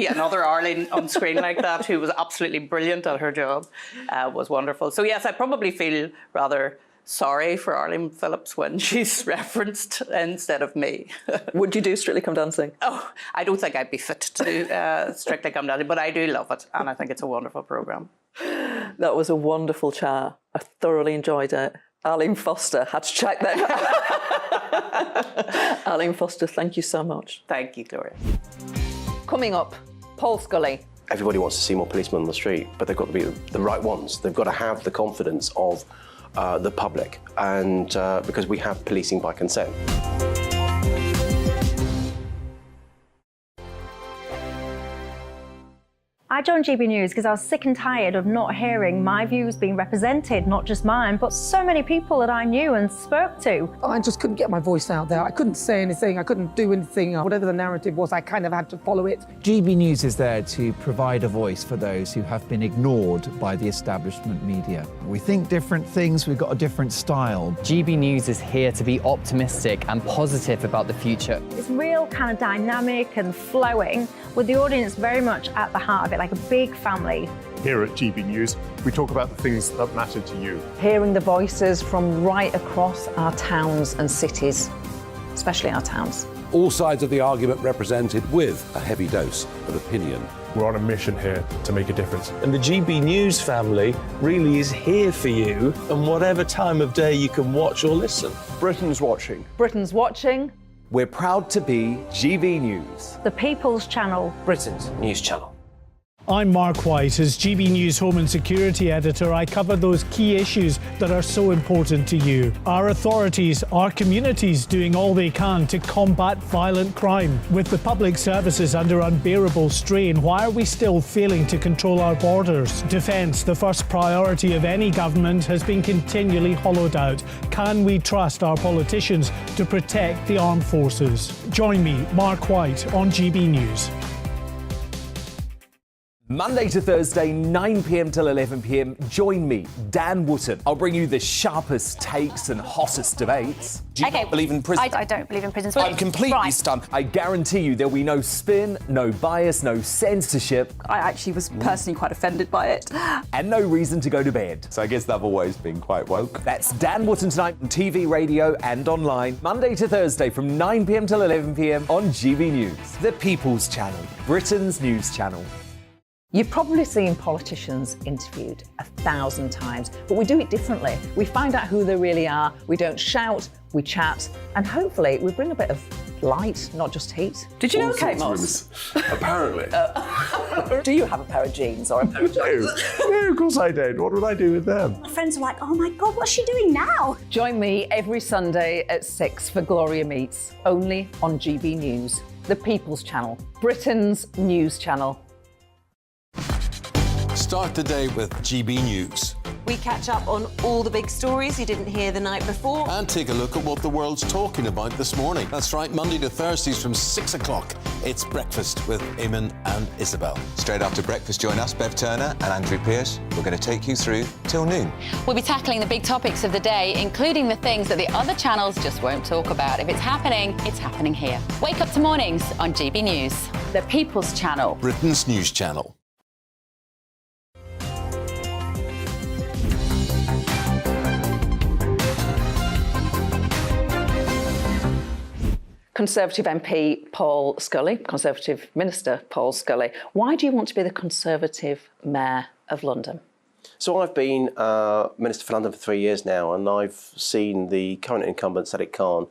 another Arlene on screen like that, who was absolutely brilliant at her job, was wonderful. So yes, I probably feel rather sorry for Arlene Phillips when she's referenced instead of me. Would you do Strictly Come Dancing? Oh, I don't think I'd be fit to do Strictly Come Dancing, but I do love it, and I think it's a wonderful programme. That was a wonderful chat. I thoroughly enjoyed it. Arlene Foster, had to check that. Arlene Foster, thank you so much. Thank you, Gloria. Coming up, Paul Scully. Everybody wants to see more policemen on the street, but they've got to be the right ones. They've got to have the confidence of the public, and because we have policing by consent. I joined GB News because I was sick and tired of not hearing my views being represented, not just mine, but so many people that I knew and spoke to. I just couldn't get my voice out there. I couldn't say anything. I couldn't do anything. Whatever the narrative was, I kind of had to follow it. GB News is there to provide a voice for those who have been ignored by the establishment media. We think different things, we've got a different style. GB News is here to be optimistic and positive about the future. It's real kind of dynamic and flowing, with the audience very much at the heart of it, like a big family. Here at GB News, we talk about the things that matter to you. Hearing the voices from right across our towns and cities, especially our towns. All sides of the argument represented with a heavy dose of opinion. We're on a mission here to make a difference. And the GB News family really is here for you, and whatever time of day you can watch or listen. Britain's watching. Britain's watching. We're proud to be GB News. The People's Channel. Britain's news channel. I'm Mark White. As GB News Home and Security Editor, I cover those key issues that are so important to you. Our authorities, our communities doing all they can to combat violent crime. With the public services under unbearable strain, why are we still failing to control our borders? Defence, the first priority of any government, has been continually hollowed out. Can we trust our politicians to protect the armed forces? Join me, Mark White, on GB News. Monday to Thursday, 9 p.m. till 11 p.m. Join me, Dan Wootton. I'll bring you the sharpest takes and hottest debates. Do you not believe in prison? I don't believe in prisons. I'm completely stunned. I guarantee you there'll be no spin, no bias, no censorship. I actually was personally quite offended by it. And no reason to go to bed. So I guess they've always been quite woke. That's Dan Wootton tonight on TV, radio and online. Monday to Thursday from 9 p.m. till 11 p.m. on GB News. The People's Channel, Britain's news channel. You've probably seen politicians interviewed 1,000 times, but we do it differently. We find out who they really are, we don't shout, we chat, and hopefully we bring a bit of light, not just heat. Did you know Kate Moss? Apparently. Do you have a pair of jeans or a pair of jeans? No, of course I don't. What would I do with them? My friends are like, oh my God, what's she doing now? Join me every Sunday at 6 for Gloria Meets, only on GB News, the People's Channel, Britain's news channel. Start the day with GB News. We catch up on all the big stories you didn't hear the night before. And take a look at what the world's talking about this morning. That's right, Monday to Thursdays from 6 o'clock. It's Breakfast with Eamon and Isabel. Straight after breakfast, join us, Bev Turner and Andrew Pearce. We're going to take you through till noon. We'll be tackling the big topics of the day, including the things that the other channels just won't talk about. If it's happening here. Wake up to mornings on GB News, the People's Channel. Britain's news channel. Conservative MP Paul Scully, Conservative Minister Paul Scully. Why do you want to be the Conservative Mayor of London? So I've been Minister for London for 3 years now, and I've seen the current incumbent, Sadiq Khan,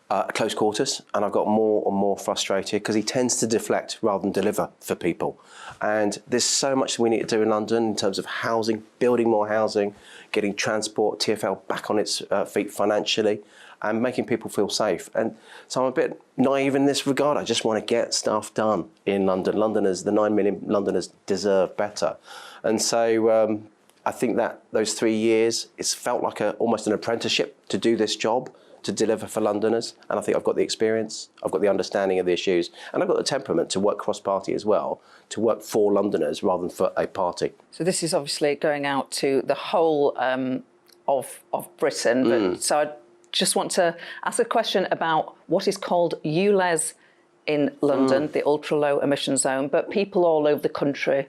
at close quarters, and I've got more and more frustrated because he tends to deflect rather than deliver for people. And there's so much we need to do in London in terms of housing, building more housing, getting transport, TfL back on its feet financially, and making people feel safe. And so I'm a bit naive in this regard. I just want to get stuff done in London. Londoners, the 9 million Londoners deserve better. And so I think that those 3 years, it's felt like almost an apprenticeship to do this job, to deliver for Londoners. And I think I've got the experience, I've got the understanding of the issues, and I've got the temperament to work cross-party as well, to work for Londoners rather than for a party. So this is obviously going out to the whole of Britain. But, so I just want to ask a question about what is called ULEZ in London, the ultra-low emission zone, but people all over the country,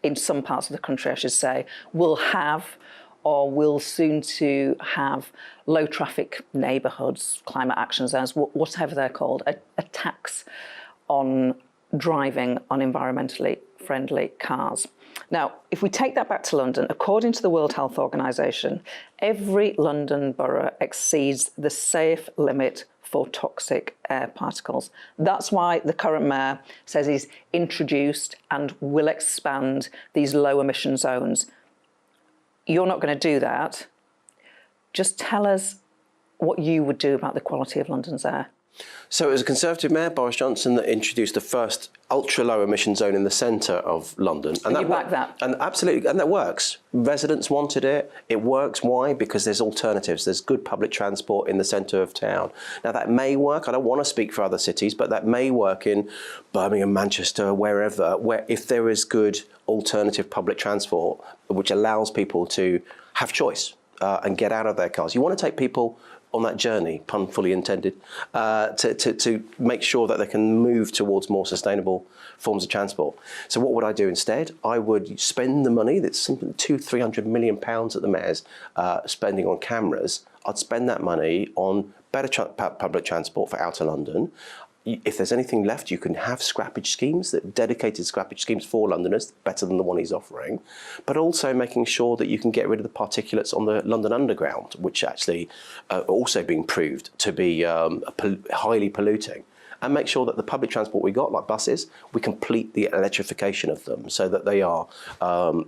in some parts of the country I should say, will have or will soon to have low traffic neighbourhoods, climate action zones, whatever they're called, a tax on driving on environmentally friendly cars. Now, if we take that back to London, according to the World Health Organization, every London borough exceeds the safe limit for toxic air particles. That's why the current mayor says he's introduced and will expand these low emission zones. You're not going to do that. Just tell us what you would do about the quality of London's air. So it was a Conservative Mayor, Boris Johnson, that introduced the first ultra-low emission zone in the centre of London. And you back that? And absolutely, and that works. Residents wanted it. It works. Why? Because there's alternatives. There's good public transport in the centre of town. Now, that may work. I don't want to speak for other cities, but that may work in Birmingham, Manchester, wherever, where if there is good alternative public transport, which allows people to have choice and get out of their cars. You want to take people on that journey, pun fully intended, to make sure that they can move towards more sustainable forms of transport. So what would I do instead? I would spend the money that's £200-300 million that the mayor's spending on cameras. I'd spend that money on better public transport for outer London. If there's anything left, you can have scrappage schemes, dedicated scrappage schemes for Londoners, better than the one he's offering, but also making sure that you can get rid of the particulates on the London Underground, which actually are also being proved to be highly polluting. and make sure that the public transport we got, like buses, we complete the electrification of them so that they are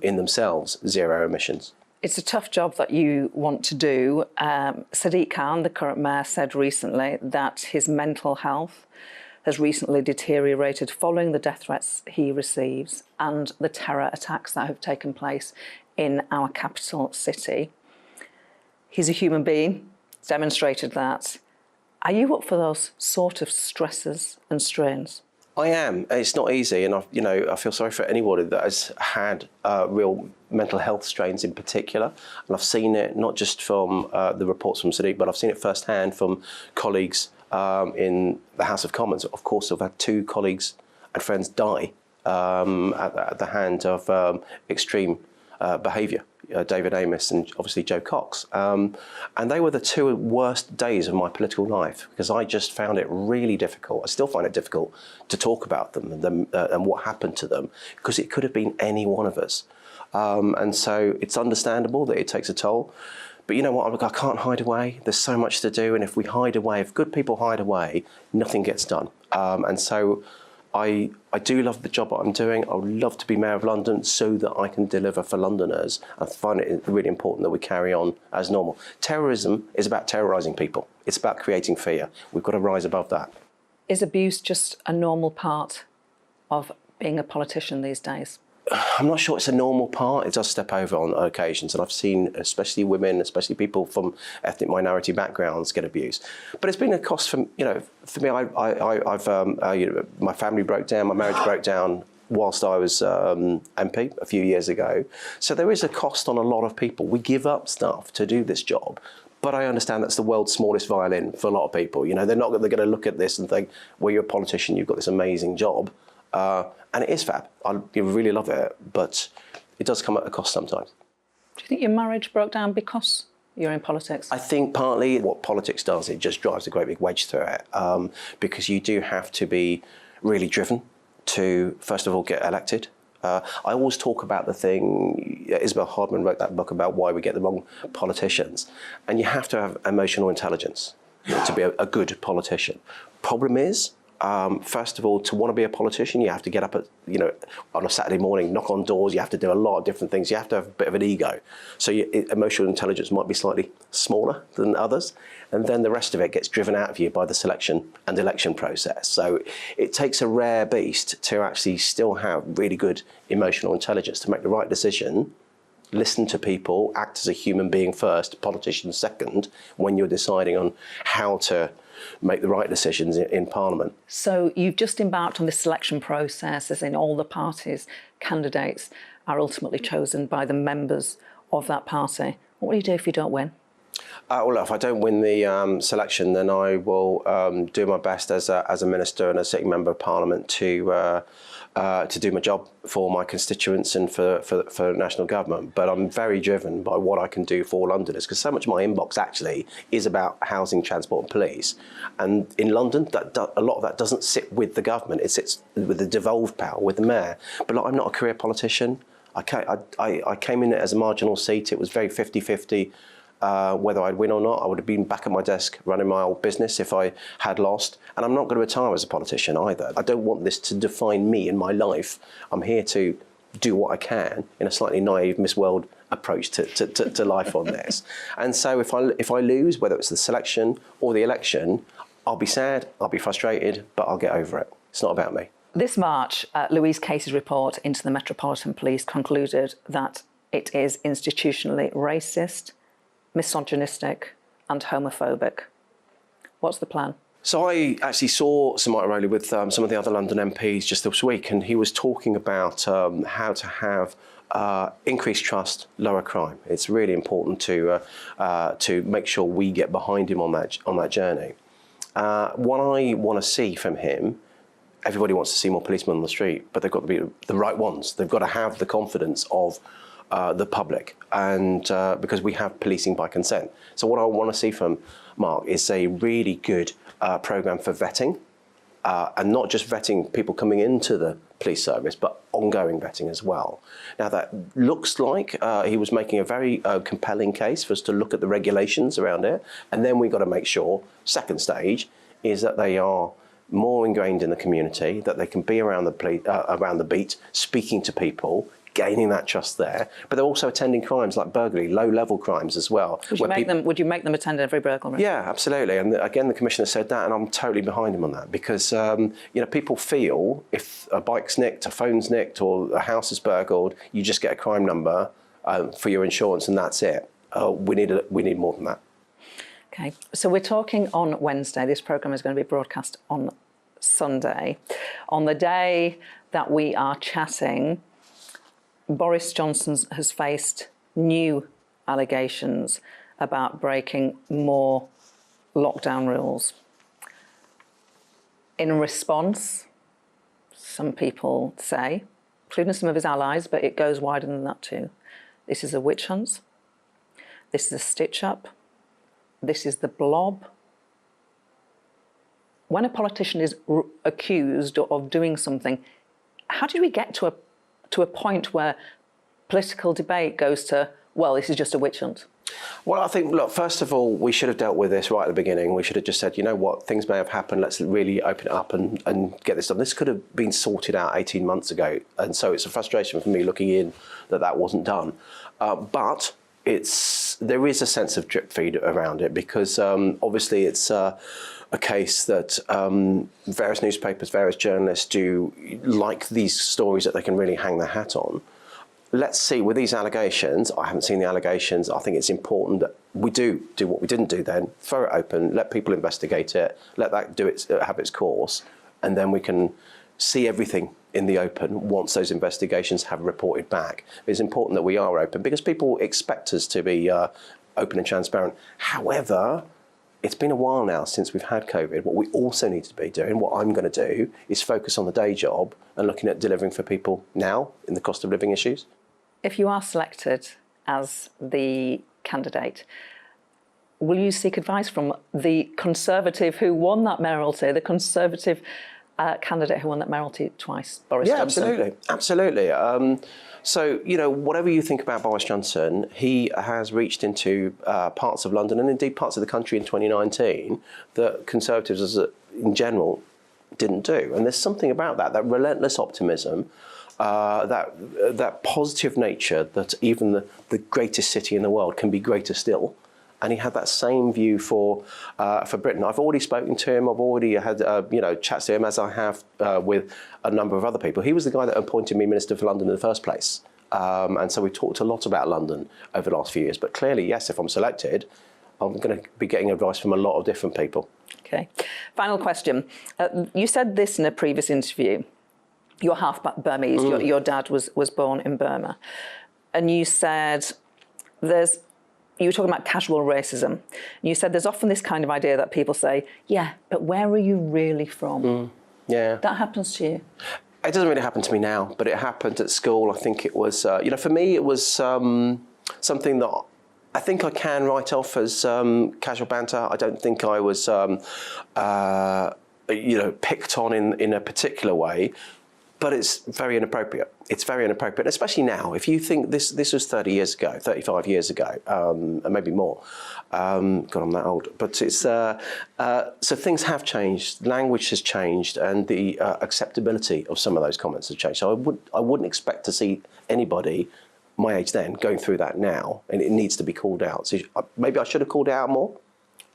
in themselves zero emissions. It's a tough job that you want to do. Sadiq Khan, the current mayor, said recently that his mental health has recently deteriorated following the death threats he receives and the terror attacks that have taken place in our capital city. He's a human being, demonstrated that. Are you up for those sort of stresses and strains? I am. It's not easy, and I feel sorry for anybody that has had real mental health strains in particular. And I've seen it not just from the reports from Sadiq, but I've seen it firsthand from colleagues in the House of Commons. Of course, I've had 2 colleagues and friends die at the hand of extreme behaviour. David Amos and obviously Joe Cox. And they were the 2 worst days of my political life because I just found it really difficult. I still find it difficult to talk about them and what happened to them because it could have been any one of us. And so it's understandable that it takes a toll. But you know what, I can't hide away. There's so much to do. And if we hide away, if good people hide away, nothing gets done. And so I do love the job that I'm doing. I would love to be Mayor of London so that I can deliver for Londoners. I find it really important that we carry on as normal. Terrorism is about terrorising people. It's about creating fear. We've got to rise above that. Is abuse just a normal part of being a politician these days? I'm not sure it's a normal part. It does step over on occasions, and I've seen, especially women, especially people from ethnic minority backgrounds, get abused. But it's been a cost for me. My family broke down, my marriage broke down whilst I was MP a few years ago. So there is a cost on a lot of people. We give up stuff to do this job. But I understand that's the world's smallest violin for a lot of people. They're going to look at this and think, well, you're a politician, you've got this amazing job. And it is fab. I really love it, but it does come at a cost sometimes. Do you think your marriage broke down because you're in politics? I think partly what politics does, it just drives a great big wedge through it, because you do have to be really driven to, first of all, get elected. I always talk about the thing, Isabel Hardman wrote that book about why we get the wrong politicians, and you have to have emotional intelligence to be a good politician. Problem is, first of all, to want to be a politician, you have to get up at, on a Saturday morning, knock on doors. You have to do a lot of different things. You have to have a bit of an ego. So emotional intelligence might be slightly smaller than others. And then the rest of it gets driven out of you by the selection and election process. So it takes a rare beast to actually still have really good emotional intelligence to make the right decision, listen to people, act as a human being first, politician second, when you're deciding on how to make the right decisions in Parliament. So you've just embarked on this selection process, as in all the parties' candidates are ultimately chosen by the members of that party. What will you do if you don't win? Well, if I don't win the selection, then I will do my best as a minister and a sitting member of Parliament to do my job for my constituents and for national government. But I'm very driven by what I can do for Londoners, because so much of my inbox actually is about housing, transport and police. And in London, a lot of that doesn't sit with the government. It sits with the devolved power, with the mayor. But I'm not a career politician. I came in as a marginal seat. It was very 50-50. Whether I'd win or not, I would have been back at my desk running my old business if I had lost. And I'm not going to retire as a politician either. I don't want this to define me in my life. I'm here to do what I can in a slightly naive Miss World approach to life on this. And so if I lose, whether it's the selection or the election, I'll be sad, I'll be frustrated, but I'll get over it. It's not about me. This March, Louise Casey's report into the Metropolitan Police concluded that it is institutionally racist, misogynistic and homophobic. What's the plan? So I actually saw Sir Martin Rowley with some of the other London MPs just this week, and he was talking about how to have increased trust, lower crime. It's really important to make sure we get behind him on that journey. What I want to see from him, everybody wants to see more policemen on the street, but they've got to be the right ones. They've got to have the confidence of the public, and because we have policing by consent. So what I want to see from Mark is a really good programme for vetting, and not just vetting people coming into the police service, but ongoing vetting as well. Now that looks like he was making a very compelling case for us to look at the regulations around it, and then we've got to make sure, second stage, is that they are more ingrained in the community, that they can be around the beat, speaking to people, gaining that trust there. But they're also attending crimes like burglary, low-level crimes as well. Would you make them attend every burglary? Yeah, absolutely. And again, the Commissioner said that, and I'm totally behind him on that, because people feel if a bike's nicked, a phone's nicked, or a house is burgled, you just get a crime number for your insurance, and that's it. We need more than that. Okay, so we're talking on Wednesday. This programme is going to be broadcast on Sunday. On the day that we are chatting, Boris Johnson has faced new allegations about breaking more lockdown rules. In response, some people say, including some of his allies, but it goes wider than that too, this is a witch hunt, this is a stitch-up, this is the blob. When a politician is accused of doing something, how did we get to a point where political debate goes to, well, this is just a witch hunt? Well, I think, look, first of all, we should have dealt with this right at the beginning. We should have just said, you know what, things may have happened, let's really open it up and get this done. This could have been sorted out 18 months ago, and so it's a frustration for me looking in that wasn't done. But there is a sense of drip feed around it, because obviously it's a case that various newspapers, various journalists do like these stories that they can really hang their hat on. Let's see, with these allegations, I haven't seen the allegations. I think it's important that we do what we didn't do then, throw it open, let people investigate it, let that have its course, and then we can see everything in the open once those investigations have reported back. It's important that we are open, because people expect us to be open and transparent. However, it's been a while now since we've had COVID. What we also need to be doing, what I'm going to do, is focus on the day job and looking at delivering for people now in the cost of living issues. If you are selected as the candidate, will you seek advice from the Conservative who won that mayoralty, the Conservative candidate who won that mayoralty twice, Boris Johnson? Absolutely. So, whatever you think about Boris Johnson, he has reached into parts of London and indeed parts of the country in 2019 that Conservatives in general didn't do. And there's something about that relentless optimism, that positive nature that even the greatest city in the world can be greater still. And he had that same view for Britain. I've already spoken to him. I've already had chats to him, as I have with a number of other people. He was the guy that appointed me Minister for London in the first place. And so we talked a lot about London over the last few years. But clearly, yes, if I'm selected, I'm going to be getting advice from a lot of different people. Okay. Final question. You said this in a previous interview. You're half Burmese. Your dad was born in Burma. And you said you were talking about casual racism. And you said there's often this kind of idea that people say, yeah, but where are you really from? Yeah. That happens to you? It doesn't really happen to me now, but it happened at school. I think it was, for me, it was something that I think I can write off as casual banter. I don't think I was, picked on in a particular way. But it's very inappropriate. It's very inappropriate, especially now. If you think this was 30 years ago, 35 years ago, and maybe more. God, I'm that old. But it's so things have changed. Language has changed, and the acceptability of some of those comments has changed. So I wouldn't expect to see anybody my age then going through that now, and it needs to be called out. So maybe I should have called it out more.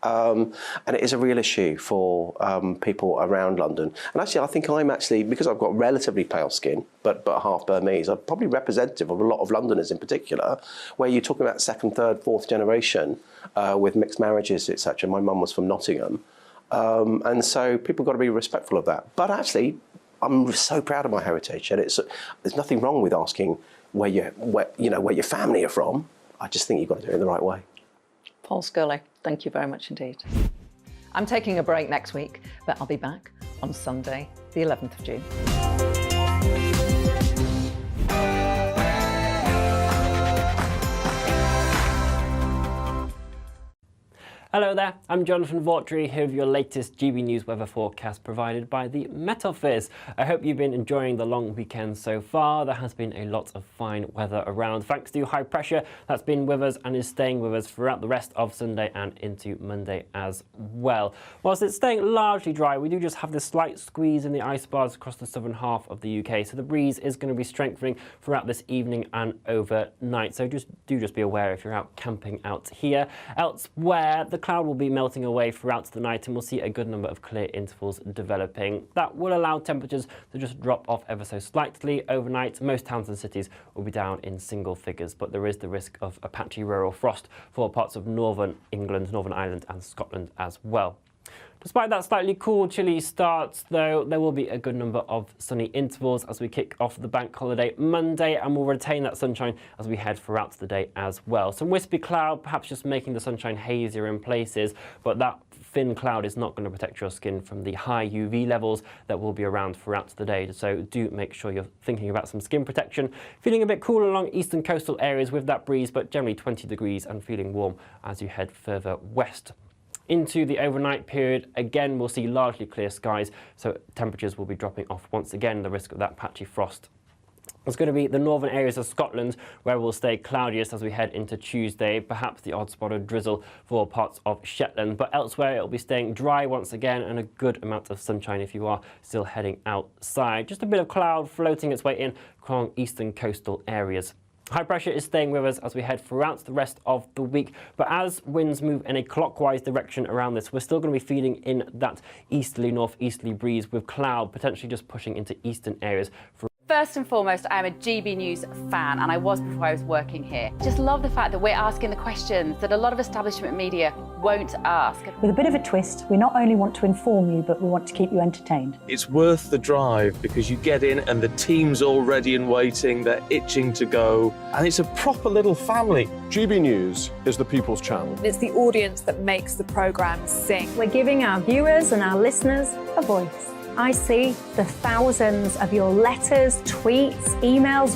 And it is a real issue for people around London. And actually, I think I'm because I've got relatively pale skin, but half Burmese, I'm probably representative of a lot of Londoners in particular, where you're talking about second, third, fourth generation with mixed marriages, etc. My mum was from Nottingham. And so people got to be respectful of that. But actually, I'm so proud of my heritage, and there's nothing wrong with asking where your family are from. I just think you've got to do it in the right way. Paul Scully, thank you very much indeed. I'm taking a break next week, but I'll be back on Sunday, the 11th of June. Hello there, I'm Jonathan Vaughtry here with your latest GB News weather forecast provided by the Met Office. I hope you've been enjoying the long weekend so far. There has been a lot of fine weather around thanks to high pressure that's been with us and is staying with us throughout the rest of Sunday and into Monday as well. Whilst it's staying largely dry, we do just have this slight squeeze in the ice bars across the southern half of the UK, so the breeze is going to be strengthening throughout this evening and overnight. So just be aware if you're out camping out here. Elsewhere, the cloud will be melting away throughout the night and we'll see a good number of clear intervals developing. That will allow temperatures to just drop off ever so slightly overnight. Most towns and cities will be down in single figures, but there is the risk of a patchy rural frost for parts of northern England, Northern Ireland and Scotland as well. Despite that slightly cool, chilly start, though, there will be a good number of sunny intervals as we kick off the bank holiday Monday, and we'll retain that sunshine as we head throughout the day as well. Some wispy cloud, perhaps just making the sunshine hazier in places, but that thin cloud is not going to protect your skin from the high UV levels that will be around throughout the day. So do make sure you're thinking about some skin protection. Feeling a bit cooler along eastern coastal areas with that breeze, but generally 20 degrees and feeling warm as you head further west. Into the overnight period, again, we'll see largely clear skies, so temperatures will be dropping off once again, the risk of that patchy frost. It's going to be the northern areas of Scotland where we'll stay cloudiest as we head into Tuesday, perhaps the odd spot of drizzle for parts of Shetland, but elsewhere it'll be staying dry once again and a good amount of sunshine if you are still heading outside. Just a bit of cloud floating its way in along eastern coastal areas. High pressure is staying with us as we head throughout the rest of the week, but as winds move in a clockwise direction around this, we're still going to be feeling in that easterly, northeasterly breeze with cloud potentially just pushing into eastern areas. First and foremost, I am a GB News fan, and I was before I was working here. Just love the fact that we're asking the questions that a lot of establishment media won't ask. With a bit of a twist, we not only want to inform you, but we want to keep you entertained. It's worth the drive because you get in and the team's all ready and waiting, they're itching to go, and it's a proper little family. GB News is the People's Channel. It's the audience that makes the programme sing. We're giving our viewers and our listeners a voice. I see the thousands of your letters, tweets, emails